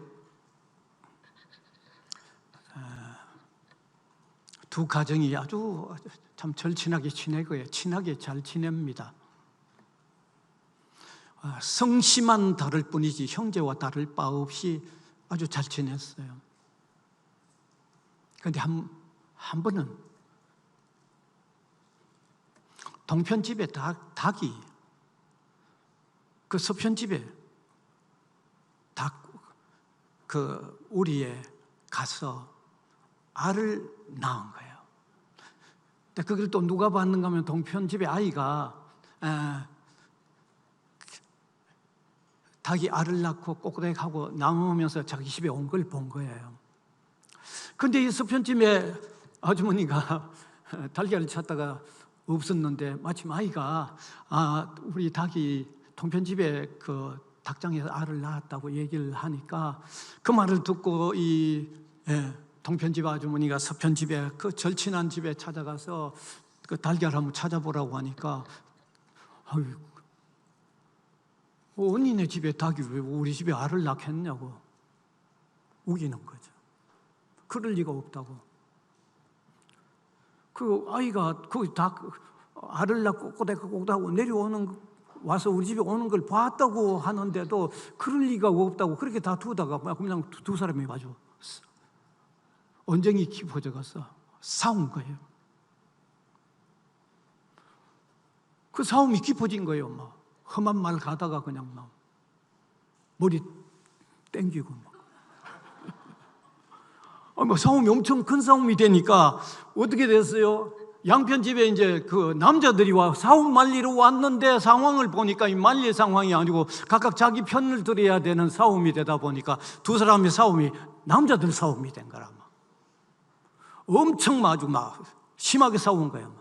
두 가정이 아주 참 절친하게 친하게 잘 지냅니다. 성씨만 다를 뿐이지 형제와 다를 바 없이 아주 잘 지냈어요. 그런데 한 번은 동편 집에 닭이 그 서편 집에 닭 그 우리에 가서 알을 낳은 거예요. 근데 그걸 또 누가 봤는가 하면 동편 집에 아이가 닭이 알을 낳고 꼬꼬댁하고 나누면서 자기 집에 온 걸 본 거예요. 그런데 이 서편 집에 아주머니가 달걀을 찾다가 없었는데 마침 아이가 우리 닭이 동편 집에 그 닭장에서 알을 낳았다고 얘기를 하니까 그 말을 듣고 이 동편집 아주머니가 서편집에 그 절친한 집에 찾아가서 그 달걀 한번 찾아보라고 하니까 언니네 집에 닭이 왜 우리 집에 알을 낳겠냐고 우기는 거죠. 그럴 리가 없다고. 그 아이가 그 닭 알을 낳고 꼬꼬닥꼬꼬닥하고 와서 우리 집에 오는 걸 봤다고 하는데도 그럴 리가 없다고 그렇게 다투다가 그냥 두 사람이 마주 언쟁이 깊어져 가서 싸운 거예요. 그 싸움이 깊어진 거예요. 막 험한 말 가다가 그냥 막 머리 땡기고 막 싸움이 엄청 큰 싸움이 되니까 어떻게 됐어요? 양편 집에 이제 그 남자들이 와 싸움 말리러 왔는데 상황을 보니까 이 말릴 상황이 아니고 각각 자기 편을 들어야 되는 싸움이 되다 보니까 두 사람의 싸움이 남자들 싸움이 된 거라. 엄청 아주 막 심하게 싸운 거예요.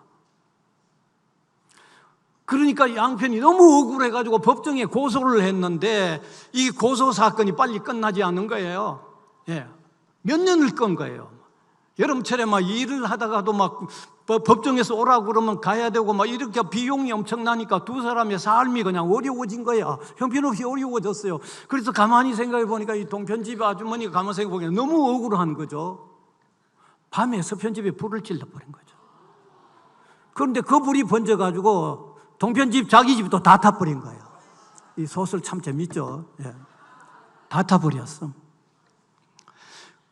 그러니까 양편이 너무 억울해가지고 법정에 고소를 했는데 이 고소 사건이 빨리 끝나지 않은 거예요. 몇 년을 끈 거예요. 여름철에 막 일을 하다가도 막 법정에서 오라고 그러면 가야 되고 막 이렇게 비용이 엄청나니까 두 사람의 삶이 그냥 어려워진 거야. 형편없이 어려워졌어요. 그래서 가만히 생각해 보니까 이 동편집 아주머니가 가만히 생각해 보니까 너무 억울한 거죠. 밤에 서편집에 불을 질러버린 거죠. 그런데 그 불이 번져가지고 동편집 자기 집도 다 타버린 거예요. 이 소설 참 재밌죠. 다 타버렸어.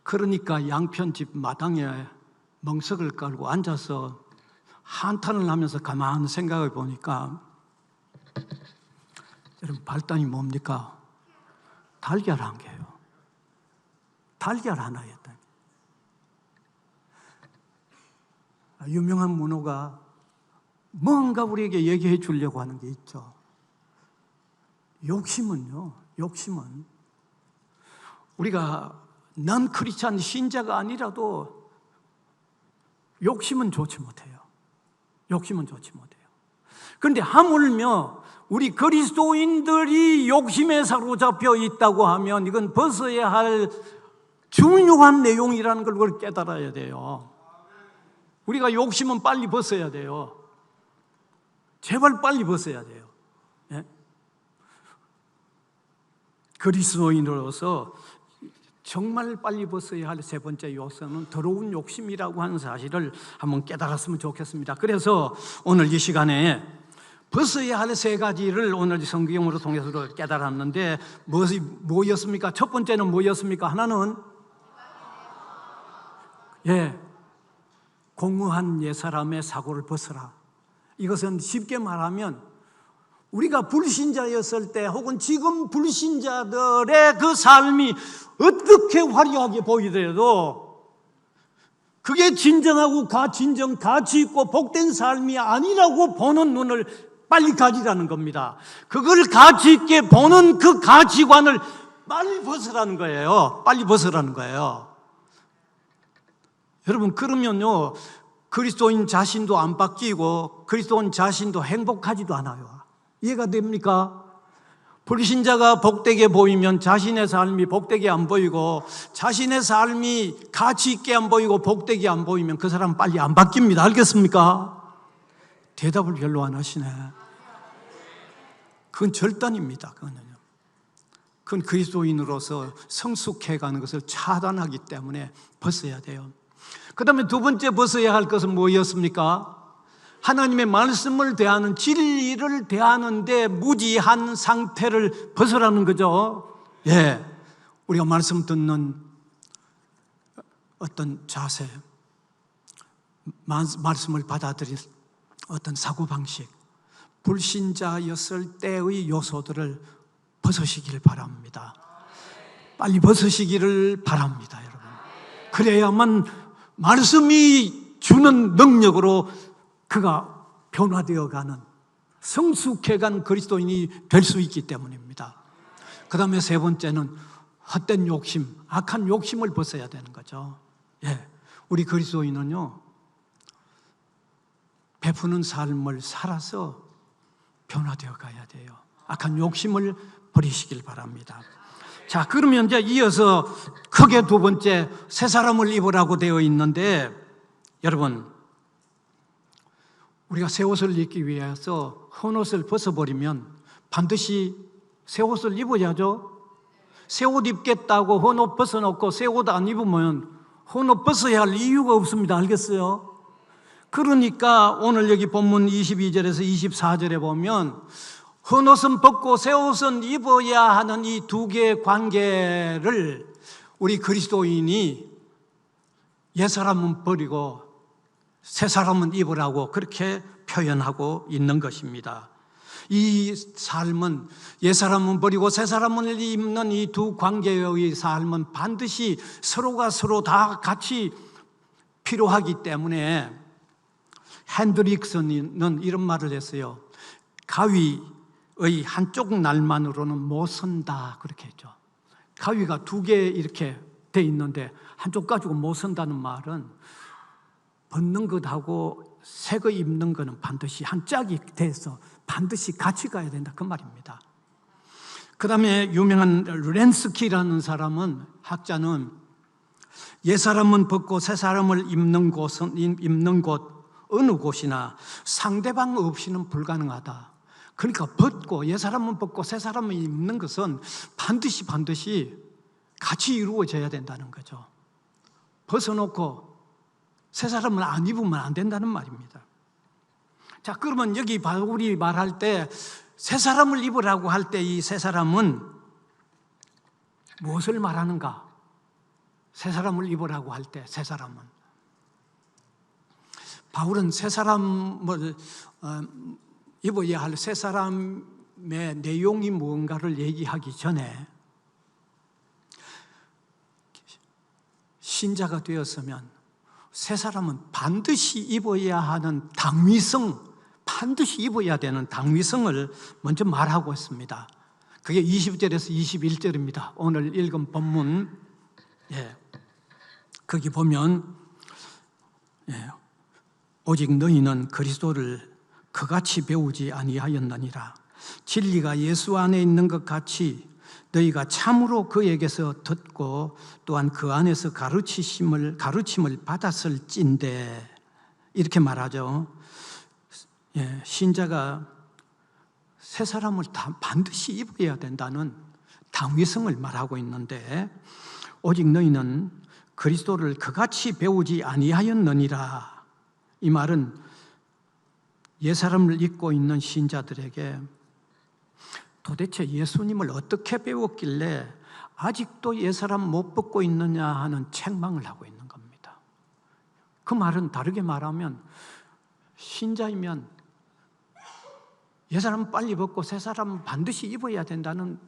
그러니까 양편집 마당에 멍석을 깔고 앉아서 한탄을 하면서 가만히 생각해 보니까 여러분 발단이 뭡니까? 달걀 한 개예요. 달걀 하나였다. 유명한 문호가 뭔가 우리에게 얘기해 주려고 하는 게 있죠. 욕심은요, 욕심은 우리가 난 크리스찬 신자가 아니라도 욕심은 좋지 못해요. 욕심은 좋지 못해요. 그런데 하물며 우리 그리스도인들이 욕심에 사로잡혀 있다고 하면 이건 벗어야 할 중요한 내용이라는 걸 깨달아야 돼요. 우리가 욕심은 빨리 벗어야 돼요. 제발 빨리 벗어야 돼요. 그리스도인으로서 정말 빨리 벗어야 할 세 번째 요소는 더러운 욕심이라고 하는 사실을 한번 깨달았으면 좋겠습니다. 그래서 오늘 이 시간에 벗어야 할 세 가지를 오늘 성경으로 통해서 깨달았는데 뭐였습니까? 첫 번째는 뭐였습니까? 하나는 공허한 옛사람의 사고를 벗어라. 이것은 쉽게 말하면 우리가 불신자였을 때 혹은 지금 불신자들의 그 삶이 어떻게 화려하게 보이더라도 그게 진정하고 가치 있고 복된 삶이 아니라고 보는 눈을 빨리 가지라는 겁니다. 그걸 가치 있게 보는 그 가치관을 빨리 벗으라는 거예요. 빨리 벗으라는 거예요. 여러분, 그러면요, 그리스도인 자신도 안 바뀌고 그리스도인 자신도 행복하지도 않아요. 이해가 됩니까? 불신자가 복되게 보이면 자신의 삶이 복되게 안 보이고, 자신의 삶이 가치 있게 안 보이고 복되게 안 보이면 그 사람은 빨리 안 바뀝니다. 알겠습니까? 대답을 별로 안 하시네. 그건 절단입니다. 그건 그리스도인으로서 성숙해가는 것을 차단하기 때문에 벗어야 돼요. 그 다음에 두 번째 벗어야 할 것은 뭐였습니까? 하나님의 말씀을 대하는, 진리를 대하는데 무지한 상태를 벗으라는 거죠. 예, 우리가 말씀 듣는 어떤 자세, 말씀을 받아들일 어떤 사고방식, 불신자였을 때의 요소들을 벗으시기를 바랍니다. 빨리 벗으시기를 바랍니다, 여러분. 그래야만 말씀이 주는 능력으로 그가 변화되어가는, 성숙해간 그리스도인이 될 수 있기 때문입니다. 그 다음에 세 번째는 헛된 욕심, 악한 욕심을 벗어야 되는 거죠. 예, 우리 그리스도인은요, 베푸는 삶을 살아서 변화되어 가야 돼요. 악한 욕심을 버리시길 바랍니다. 자, 그러면 이제 이어서 크게 두 번째, 새 사람을 입으라고 되어 있는데, 여러분, 우리가 새 옷을 입기 위해서 헌 옷을 벗어버리면 반드시 새 옷을 입어야죠. 새 옷 입겠다고 헌 옷 벗어놓고 새 옷 안 입으면 헌 옷 벗어야 할 이유가 없습니다. 알겠어요? 그러니까 오늘 여기 본문 22절에서 24절에 보면 헌 옷은 벗고 새 옷은 입어야 하는 이 두 개의 관계를 우리 그리스도인이 옛사람은 버리고 새 사람은 입으라고 그렇게 표현하고 있는 것입니다. 이 삶은, 옛사람은 버리고 새 사람을 입는 이 두 관계의 삶은 반드시 서로가 서로 다 같이 필요하기 때문에 핸드릭슨은 이런 말을 했어요. 가위의 한쪽 날만으로는 못 선다, 그렇게 했죠. 가위가 두 개 이렇게 돼 있는데 한쪽 가지고 못 선다는 말은 벗는 것하고 새 거 입는 거는 반드시 한 짝이 돼서 반드시 같이 가야 된다, 그 말입니다. 그 다음에 유명한 렌스키라는 사람은, 학자는 옛사람은 벗고 새 사람을 입는 곳 어느 곳이나 상대방 없이는 불가능하다. 그러니까 벗고, 옛사람은 벗고 새 사람을 입는 것은 반드시 같이 이루어져야 된다는 거죠. 벗어놓고 새 사람을 안 입으면 안 된다는 말입니다. 자, 그러면 여기 바울이 말할 때 새 사람을 입으라고 할 때 이 새 사람은 무엇을 말하는가? 새 사람을 입으라고 할 때 새 사람은, 바울은 새 사람을 입어야 할 새 사람의 내용이 무언가를 얘기하기 전에 신자가 되었으면 새 사람은 반드시 입어야 하는 당위성, 반드시 입어야 되는 당위성을 먼저 말하고 있습니다. 그게 20절에서 21절입니다. 오늘 읽은 본문, 거기 보면, 오직 너희는 그리스도를 그같이 배우지 아니하였느니라. 진리가 예수 안에 있는 것 같이 너희가 참으로 그에게서 듣고 또한 그 안에서 가르침을 받았을진데, 이렇게 말하죠. 신자가 새 사람을 반드시 입어야 된다는 당위성을 말하고 있는데, 오직 너희는 그리스도를 그같이 배우지 아니하였느니라. 이 말은 옛사람을 입고 있는 신자들에게 도대체 예수님을 어떻게 배웠길래 아직도 옛사람 못 벗고 있느냐 하는 책망을 하고 있는 겁니다. 그 말은 다르게 말하면, 신자이면 옛사람은 빨리 벗고 새 사람은 반드시 입어야 된다는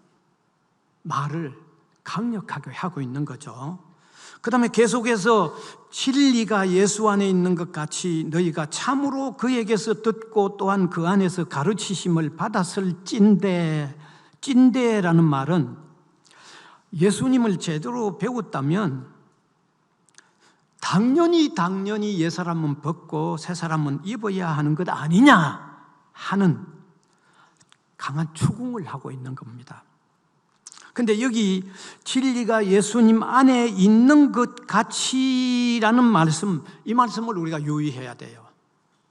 말을 강력하게 하고 있는 거죠. 그 다음에 계속해서 진리가 예수 안에 있는 것 같이 너희가 참으로 그에게서 듣고 또한 그 안에서 가르치심을 받았을진데, 찐대라는 말은 예수님을 제대로 배웠다면 당연히 옛 사람은 벗고 새 사람은 입어야 하는 것 아니냐 하는 강한 추궁을 하고 있는 겁니다. 그런데 여기 진리가 예수님 안에 있는 것 같이라는 말씀, 이 말씀을 우리가 유의해야 돼요.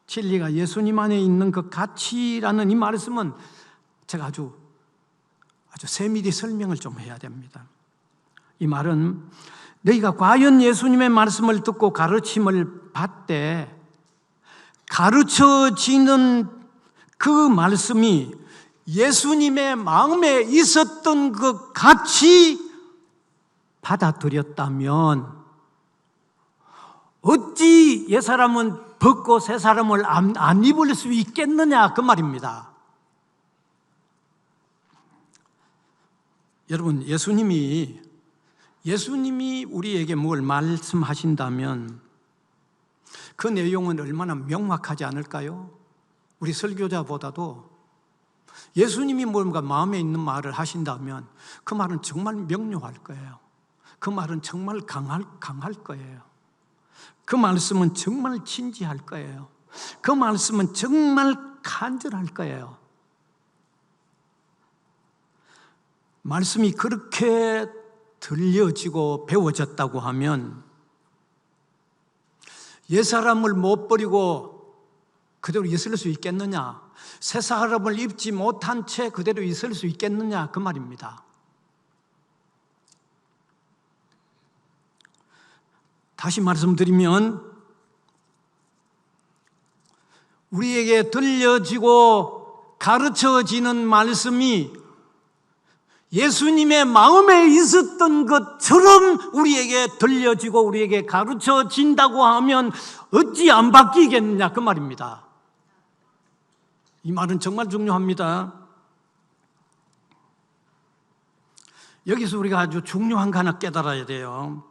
진리가 예수님 안에 있는 것 같이라는 이 말씀은 제가 아주 세밀히 설명을 좀 해야 됩니다. 이 말은 너희가 과연 예수님의 말씀을 듣고 가르침을 받되 가르쳐지는 그 말씀이 예수님의 마음에 있었던 것 같이 받아들였다면 어찌 옛 사람은 벗고 새 사람을 안 입을 수 있겠느냐 그 말입니다. 여러분, 예수님이 우리에게 뭘 말씀하신다면 그 내용은 얼마나 명확하지 않을까요? 우리 설교자보다도 예수님이 뭔가 마음에 있는 말을 하신다면 그 말은 정말 명료할 거예요. 그 말은 정말 강할 거예요. 그 말씀은 정말 진지할 거예요. 그 말씀은 정말 간절할 거예요. 말씀이 그렇게 들려지고 배워졌다고 하면 옛 사람을 못 버리고 그대로 있을 수 있겠느냐? 새 사람을 입지 못한 채 그대로 있을 수 있겠느냐? 그 말입니다. 다시 말씀드리면 우리에게 들려지고 가르쳐지는 말씀이 예수님의 마음에 있었던 것처럼 우리에게 들려지고 우리에게 가르쳐진다고 하면 어찌 안 바뀌겠느냐 그 말입니다. 이 말은 정말 중요합니다. 여기서 우리가 아주 중요한 거 하나 깨달아야 돼요.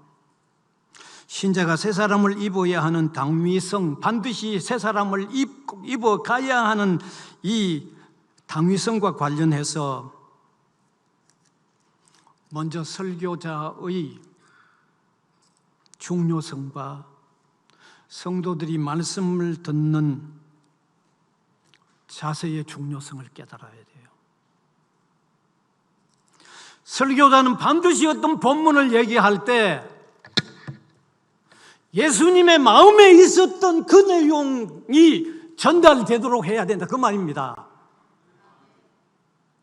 신자가 새 사람을 입어야 하는 당위성, 반드시 새 사람을 입어 가야 하는 이 당위성과 관련해서 먼저 설교자의 중요성과 성도들이 말씀을 듣는 자세의 중요성을 깨달아야 돼요. 설교자는 반드시 어떤 본문을 얘기할 때 예수님의 마음에 있었던 그 내용이 전달되도록 해야 된다 그 말입니다.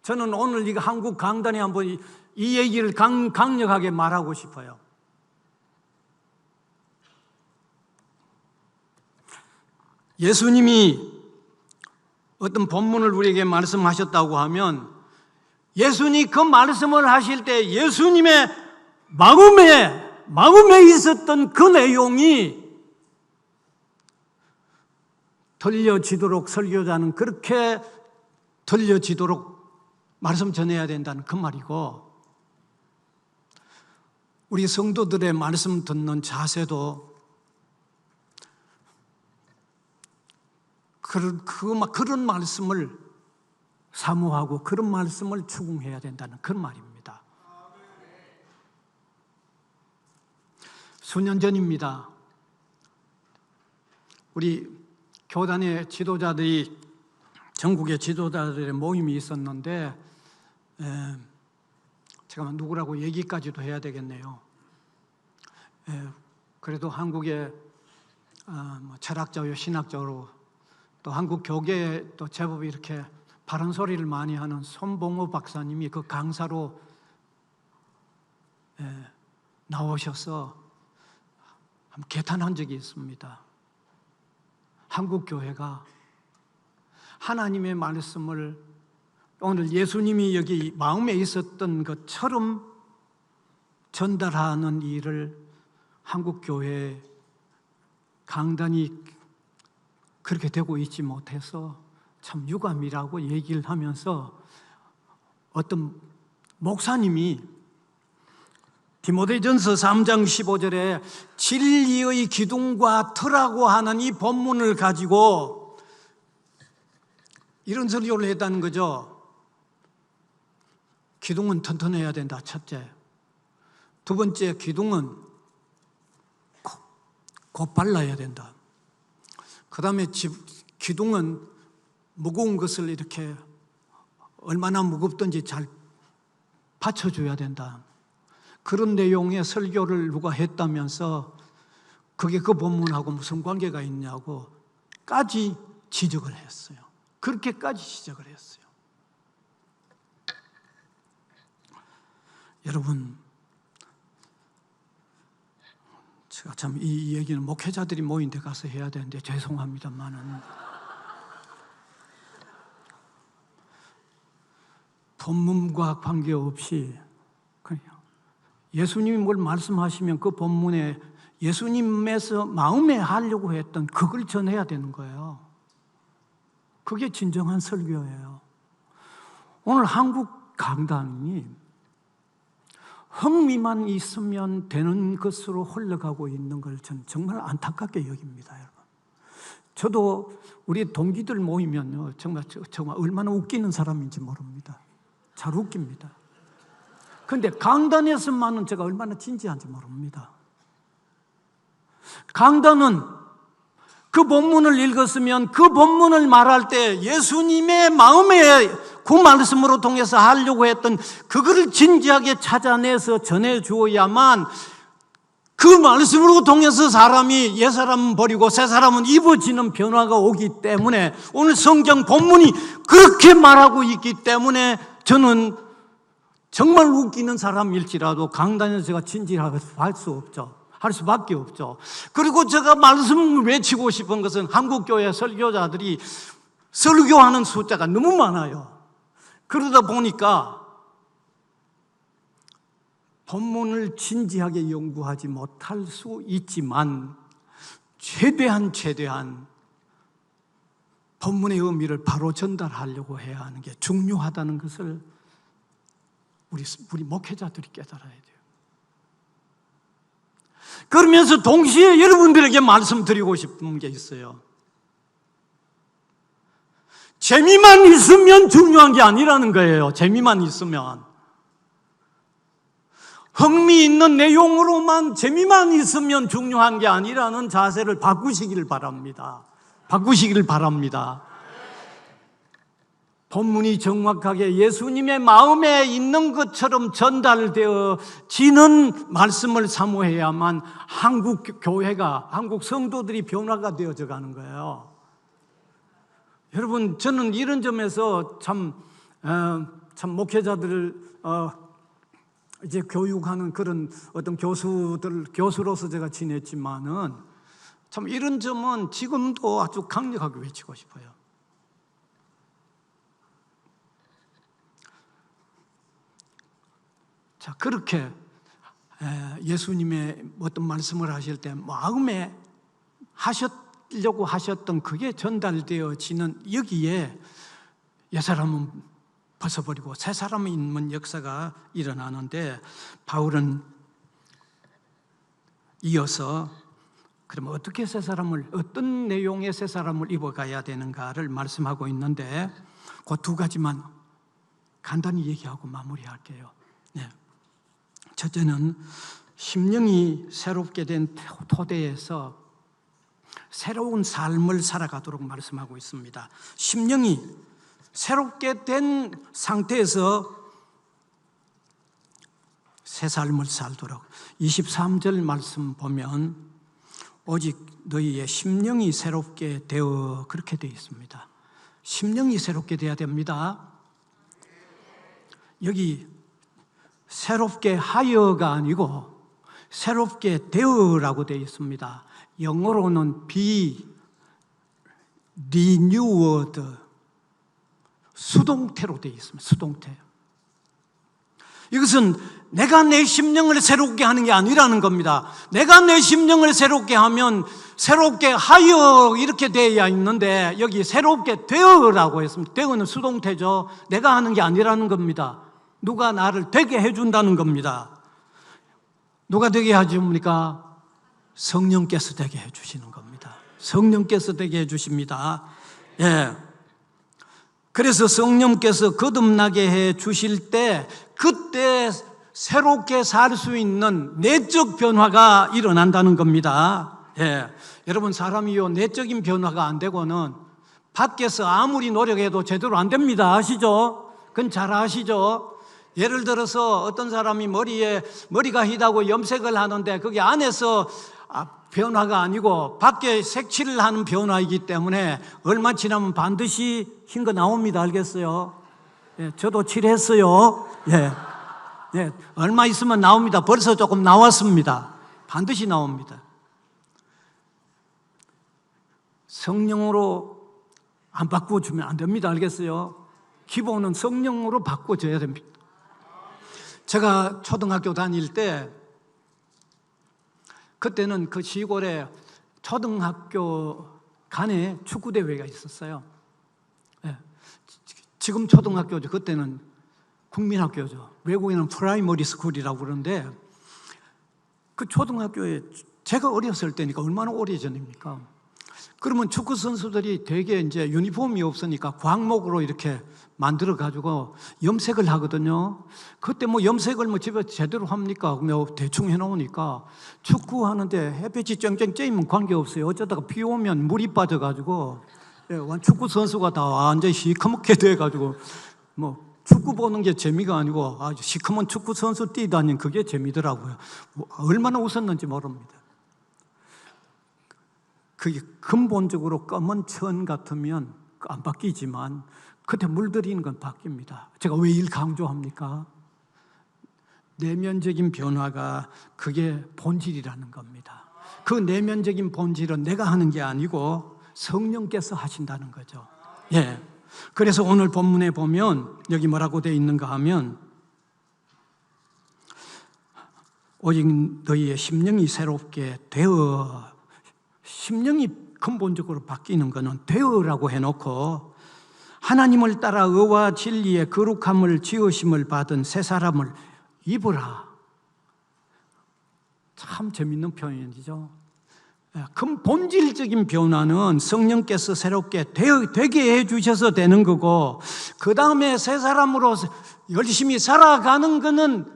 저는 오늘 이거 한국 강단에 한번 이 얘기를 강력하게 말하고 싶어요. 예수님이 어떤 본문을 우리에게 말씀하셨다고 하면 예수님이 그 말씀을 하실 때 예수님의 마음에 있었던 그 내용이 들려지도록 설교자는 그렇게 들려지도록 말씀 전해야 된다는 그 말이고, 우리 성도들의 말씀 듣는 자세도 그런 말씀을 사모하고 그런 말씀을 추궁해야 된다는 그런 말입니다. 수년 전입니다. 우리 교단의 지도자들이, 전국의 지도자들의 모임이 있었는데 제가 누구라고 얘기까지도 해야 되겠네요. 그래도 한국의 철학자요 신학자로 또 한국 교계에 또 제법 이렇게 바른 소리를 많이 하는 손봉호 박사님이 그 강사로 나오셔서 한번 개탄한 적이 있습니다. 한국 교회가 하나님의 말씀을 오늘 예수님이 여기 마음에 있었던 것처럼 전달하는 일을 한국 교회 강단이 그렇게 되고 있지 못해서 참 유감이라고 얘기를 하면서 어떤 목사님이 디모데전서 3장 15절에 진리의 기둥과 터라고 하는 이 본문을 가지고 이런 설교를 했다는 거죠. 기둥은 튼튼해야 된다, 첫째. 두 번째, 기둥은 곧 발라야 된다. 그 다음에 기둥은 무거운 것을 이렇게 얼마나 무겁든지 잘 받쳐줘야 된다. 그런 내용의 설교를 누가 했다면서 그게 그 본문하고 무슨 관계가 있냐고 까지 지적을 했어요. 그렇게까지 지적을 했어요. 여러분, 제가 참 이 얘기는 목회자들이 모인 데 가서 해야 되는데 죄송합니다만은 본문과 관계없이 그냥 예수님이 뭘 말씀하시면 그 본문에 예수님에서 마음에 하려고 했던 그걸 전해야 되는 거예요. 그게 진정한 설교예요. 오늘 한국 강단이 흥미만 있으면 되는 것으로 흘러가고 있는 걸 저는 정말 안타깝게 여깁니다, 여러분. 저도 우리 동기들 모이면요, 정말 얼마나 웃기는 사람인지 모릅니다. 잘 웃깁니다. 그런데 강단에서만은 제가 얼마나 진지한지 모릅니다. 강단은 그 본문을 읽었으면 그 본문을 말할 때 예수님의 마음에 그 말씀으로 통해서 하려고 했던 그거를 진지하게 찾아내서 전해주어야만 그 말씀으로 통해서 사람이 옛사람은 버리고 새사람은 입어지는 변화가 오기 때문에 오늘 성경 본문이 그렇게 말하고 있기 때문에 저는 정말 웃기는 사람일지라도 강단에서 제가 진지하게 할 수 없죠. 할 수밖에 없죠. 그리고 제가 말씀을 외치고 싶은 것은 한국교회 설교자들이 설교하는 숫자가 너무 많아요. 그러다 보니까 본문을 진지하게 연구하지 못할 수 있지만 최대한 본문의 의미를 바로 전달하려고 해야 하는 게 중요하다는 것을 우리 목회자들이 깨달아야 돼요. 그러면서 동시에 여러분들에게 말씀드리고 싶은 게 있어요. 재미만 있으면 중요한 게 아니라는 거예요. 재미만 있으면. 흥미있는 내용으로만 재미만 있으면 중요한 게 아니라는 자세를 바꾸시기를 바랍니다. 바꾸시기를 바랍니다. 본문이 정확하게 예수님의 마음에 있는 것처럼 전달되어지는 말씀을 사모해야만 한국 교회가, 한국 성도들이 변화가 되어져 가는 거예요. 여러분, 저는 이런 점에서 참 목회자들을 이제 교육하는 그런 어떤 교수로서 제가 지냈지만은 참 이런 점은 지금도 아주 강력하게 외치고 싶어요. 자, 그렇게 예수님의 어떤 말씀을 하실 때 마음에 하시려고 하셨던 그게 전달되어지는 여기에 옛사람은 벗어버리고 새사람이 있는 역사가 일어나는데 바울은 이어서 그러면 어떻게 새사람을, 어떤 내용의 새사람을 입어가야 되는가를 말씀하고 있는데 그 두 가지만 간단히 얘기하고 마무리할게요. 네. 첫째는 심령이 새롭게 된 토대에서 새로운 삶을 살아가도록 말씀하고 있습니다. 심령이 새롭게 된 상태에서 새 삶을 살도록 23절 말씀 보면 오직 너희의 심령이 새롭게 되어 그렇게 되어 있습니다. 심령이 새롭게 되어야 됩니다. 여기 새롭게 하여가 아니고 새롭게 되어라고 되어 있습니다. 영어로는 be renewed, 수동태로 되어 있습니다. 수동태. 이것은 내가 내 심령을 새롭게 하는 게 아니라는 겁니다. 내가 내 심령을 새롭게 하면 새롭게 하여 이렇게 되어야 있는데 여기 새롭게 되어라고 했습니다. 되어는 수동태죠. 내가 하는 게 아니라는 겁니다. 누가 나를 되게 해준다는 겁니다. 누가 되게 해줍니까? 성령께서 되게 해주시는 겁니다. 성령께서 되게 해주십니다. 예. 그래서 성령께서 거듭나게 해 주실 때 그때 새롭게 살 수 있는 내적 변화가 일어난다는 겁니다. 예. 여러분, 사람이요, 내적인 변화가 안 되고는 밖에서 아무리 노력해도 제대로 안 됩니다. 아시죠? 그건 잘 아시죠? 예를 들어서 어떤 사람이 머리가 희다고 염색을 하는데 그게 안에서 변화가 아니고 밖에 색칠을 하는 변화이기 때문에 얼마 지나면 반드시 흰 거 나옵니다. 알겠어요? 예, 저도 칠했어요. 예. 예, 얼마 있으면 나옵니다. 벌써 조금 나왔습니다. 반드시 나옵니다. 성령으로 안 바꿔주면 안 됩니다. 알겠어요? 기본은 성령으로 바꿔줘야 됩니다. 제가 초등학교 다닐 때 그때는 그 시골에 초등학교 간에 축구대회가 있었어요. 예. 지금 초등학교죠. 그때는 국민학교죠. 외국에는 프라이머리 스쿨이라고 그러는데 그 초등학교에 제가 어렸을 때니까 얼마나 오래전입니까? 그러면 축구 선수들이 되게 이제 유니폼이 없으니까 광목으로 이렇게 만들어 가지고 염색을 하거든요. 그때 뭐 염색을 뭐 집에 제대로 합니까? 그냥 대충 해놓으니까 축구하는데 햇빛이 쨍쨍 쬐면 관계없어요. 어쩌다가 비 오면 물이 빠져 가지고 축구 선수가 다 완전히 시커멓게 돼 가지고 뭐 축구 보는 게 재미가 아니고 아주 시커먼 축구 선수 뛰다니는 그게 재미더라고요. 얼마나 웃었는지 모릅니다. 그게 근본적으로 검은 천 같으면 안 바뀌지만 그때 물들이는 건 바뀝니다. 제가 왜 이를 강조합니까? 내면적인 변화가 그게 본질이라는 겁니다. 그 내면적인 본질은 내가 하는 게 아니고 성령께서 하신다는 거죠. 예. 그래서 오늘 본문에 보면 여기 뭐라고 되어 있는가 하면 오직 너희의 심령이 새롭게 되어, 심령이 근본적으로 바뀌는 것은 되어라고 해놓고 하나님을 따라 의와 진리의 거룩함을 지으심을 받은 새 사람을 입으라. 참 재밌는 표현이죠. 본질적인 변화는 성령께서 새롭게 되게 해주셔서 되는 거고 그 다음에 새 사람으로 열심히 살아가는 것은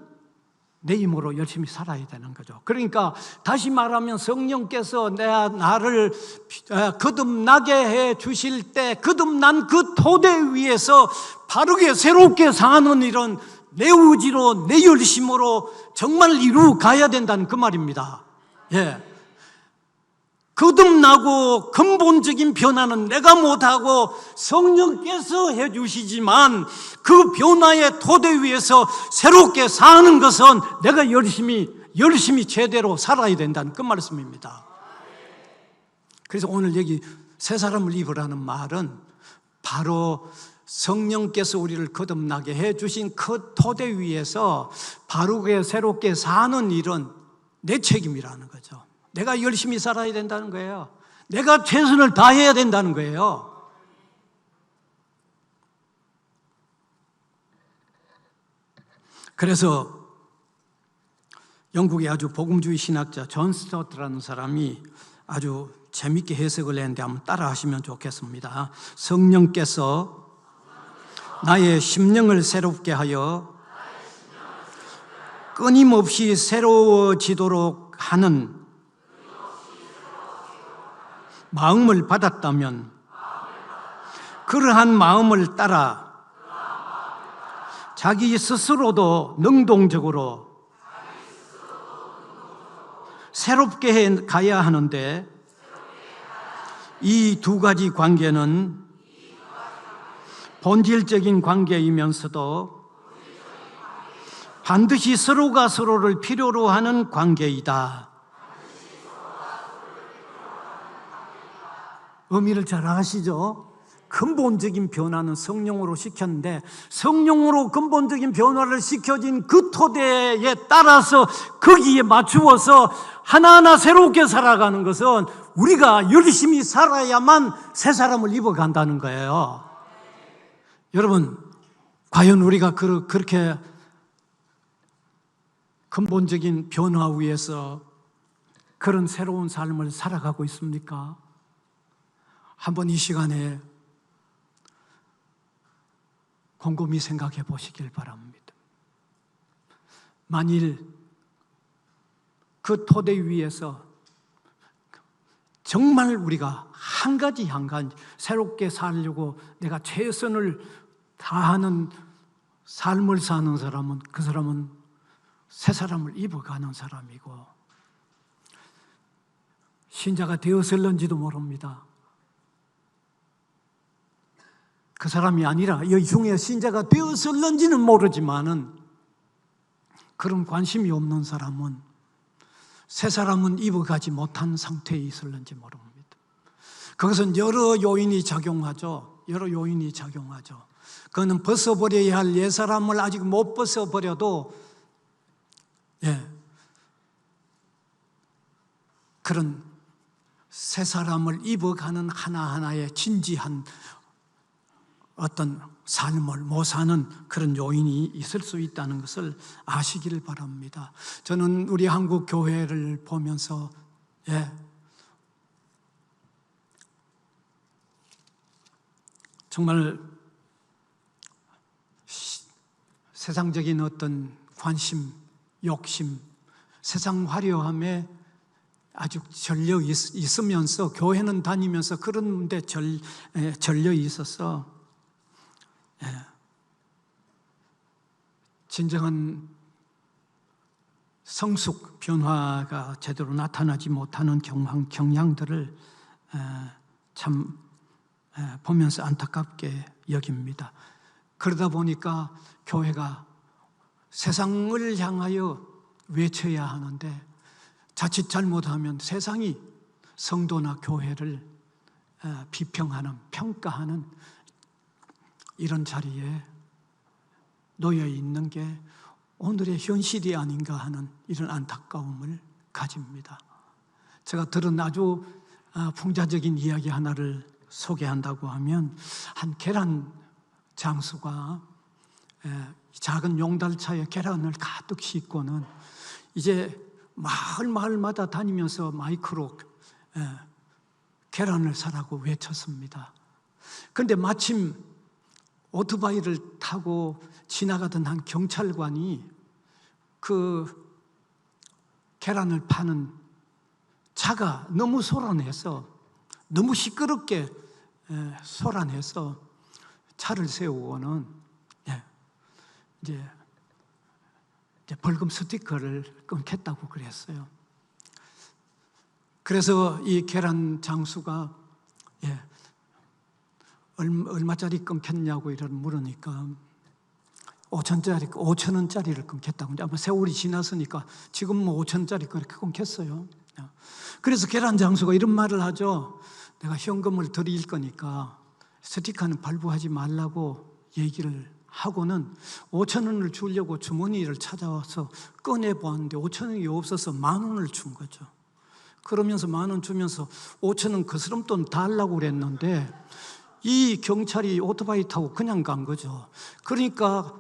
내 힘으로 열심히 살아야 되는 거죠. 그러니까 다시 말하면 성령께서 나를 거듭나게 해 주실 때 거듭난 그 토대 위에서 바르게 새롭게 사는 일은 내 의지로 내 열심으로 정말 이루어 가야 된다는 그 말입니다. 예. 거듭나고 근본적인 변화는 내가 못하고 성령께서 해주시지만 그 변화의 토대 위에서 새롭게 사는 것은 내가 열심히 제대로 살아야 된다는 그 말씀입니다. 그래서 오늘 여기 새 사람을 입으라는 말은 바로 성령께서 우리를 거듭나게 해주신 그 토대 위에서 바르게 새롭게 사는 일은 내 책임이라는 거죠. 내가 열심히 살아야 된다는 거예요. 내가 최선을 다해야 된다는 거예요. 그래서 영국의 아주 복음주의 신학자 존 스토트라는 사람이 아주 재밌게 해석을 했는데 한번 따라 하시면 좋겠습니다. 성령께서 나의 심령을 새롭게 하여 끊임없이 새로워지도록 하는 마음을 받았다면 그러한 마음을 따라 자기 스스로도 능동적으로 새롭게 해 가야 하는데 이 두 가지 관계는 본질적인 관계이면서도 반드시 서로가 서로를 필요로 하는 관계이다. 의미를 잘 아시죠? 근본적인 변화는 성령으로 시켰는데 성령으로 근본적인 변화를 시켜진 그 토대에 따라서 거기에 맞추어서 하나하나 새롭게 살아가는 것은 우리가 열심히 살아야만 새 사람을 입어간다는 거예요. 여러분, 과연 우리가 그렇게 근본적인 변화 위에서 그런 새로운 삶을 살아가고 있습니까? 한번 이 시간에 곰곰이 생각해 보시길 바랍니다. 만일 그 토대 위에서 정말 우리가 한 가지 새롭게 살려고 내가 최선을 다하는 삶을 사는 사람은, 그 사람은 새 사람을 입어가는 사람이고 신자가 되었을런지도 모릅니다. 그 사람이 아니라 이 중에 신자가 되었을런지는 모르지만은 그런 관심이 없는 사람은, 새 사람은 입어가지 못한 상태에 있을는지 모릅니다. 그것은 여러 요인이 작용하죠. 그거는 벗어버려야 할 옛 사람을 아직 못 벗어버려도 그런 새 사람을 입어가는 하나하나의 진지한 어떤 삶을 못 사는 그런 요인이 있을 수 있다는 것을 아시기를 바랍니다. 저는 우리 한국 교회를 보면서 정말 세상적인 어떤 관심, 욕심, 세상 화려함에 아주 절려 있으면서, 교회는 다니면서 그런 데 절려 있어서 진정한 성숙 변화가 제대로 나타나지 못하는 경향들을 참 보면서 안타깝게 여깁니다. 그러다 보니까 교회가 세상을 향하여 외쳐야 하는데 자칫 잘못하면 세상이 성도나 교회를 비평하는, 평가하는 이런 자리에 놓여 있는 게 오늘의 현실이 아닌가 하는 이런 안타까움을 가집니다. 제가 들은 아주 풍자적인 이야기 하나를 소개한다고 하면, 한 계란 장수가 작은 용달차에 계란을 가득 싣고는 이제 마을마다 다니면서 마이크로 계란을 사라고 외쳤습니다. 그런데 마침 오토바이를 타고 지나가던 한 경찰관이 그 계란을 파는 차가 너무 소란해서, 너무 시끄럽게 소란해서 차를 세우고는 이제 벌금 스티커를 끊겠다고 그랬어요. 그래서 이 계란 장수가 얼마짜리 끊겠냐고 물으니까 5,000원짜리를 끊겠다고. 아마 세월이 지났으니까 지금 5,000원짜리 그렇게 끊겠어요. 그래서 계란 장수가 이런 말을 하죠. 내가 현금을 드릴 거니까 스티커는 발부하지 말라고 얘기를 하고는 5,000원을 주려고 주머니를 찾아와서 꺼내보았는데 5,000원이 없어서 10,000원을 준 거죠. 그러면서 10,000원 주면서 5,000원 거스름돈 달라고 그랬는데 이 경찰이 오토바이 타고 그냥 간 거죠. 그러니까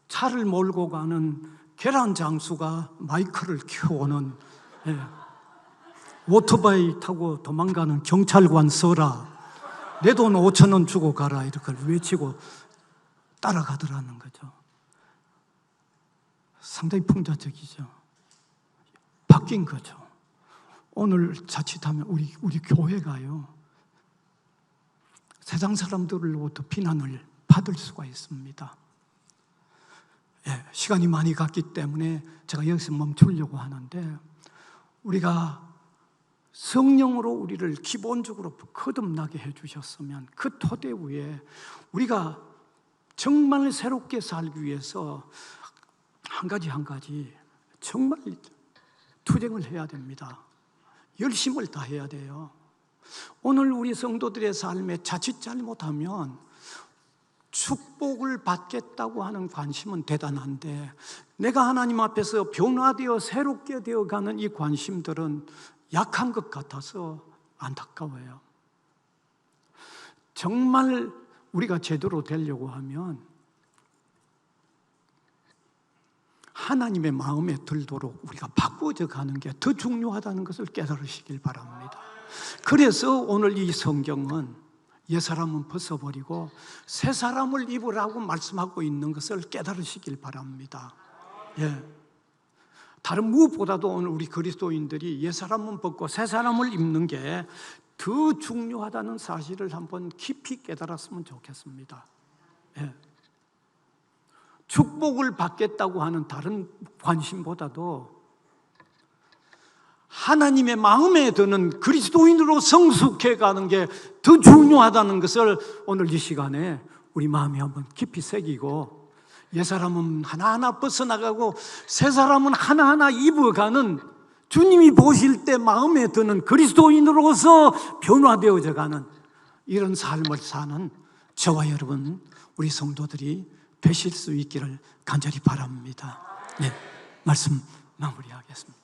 차를 몰고 가는 계란 장수가 마이크를 켜고는 오토바이 타고 도망가는 경찰관 써라, 내 돈 5,000원 주고 가라, 이렇게 외치고 따라가더라는 거죠. 상당히 풍자적이죠. 바뀐 거죠. 오늘 자칫하면 우리 교회가요, 세상 사람들로부터 비난을 받을 수가 있습니다. 시간이 많이 갔기 때문에 제가 여기서 멈추려고 하는데, 우리가 성령으로 우리를 기본적으로 거듭나게 해주셨으면 그 토대 위에 우리가 정말 새롭게 살기 위해서 한 가지 정말 투쟁을 해야 됩니다. 열심을 다해야 돼요. 오늘 우리 성도들의 삶에 자칫 잘못하면 축복을 받겠다고 하는 관심은 대단한데, 내가 하나님 앞에서 변화되어 새롭게 되어가는 이 관심들은 약한 것 같아서 안타까워요. 정말 우리가 제대로 되려고 하면 하나님의 마음에 들도록 우리가 바꾸어져 가는 게 더 중요하다는 것을 깨달으시길 바랍니다. 그래서 오늘 이 성경은 옛사람은 벗어버리고 새 사람을 입으라고 말씀하고 있는 것을 깨달으시길 바랍니다. 예. 다른 무엇보다도 오늘 우리 그리스도인들이 옛사람은 벗고 새 사람을 입는 게 더 중요하다는 사실을 한번 깊이 깨달았으면 좋겠습니다. 예. 축복을 받겠다고 하는 다른 관심보다도 하나님의 마음에 드는 그리스도인으로 성숙해 가는 게 더 중요하다는 것을 오늘 이 시간에 우리 마음에 한번 깊이 새기고 옛사람은 하나하나 벗어나가고 새 사람은 하나하나 입어가는 주님이 보실 때 마음에 드는 그리스도인으로서 변화되어져 가는 이런 삶을 사는 저와 여러분 우리 성도들이 되실 수 있기를 간절히 바랍니다. 네, 말씀 마무리하겠습니다.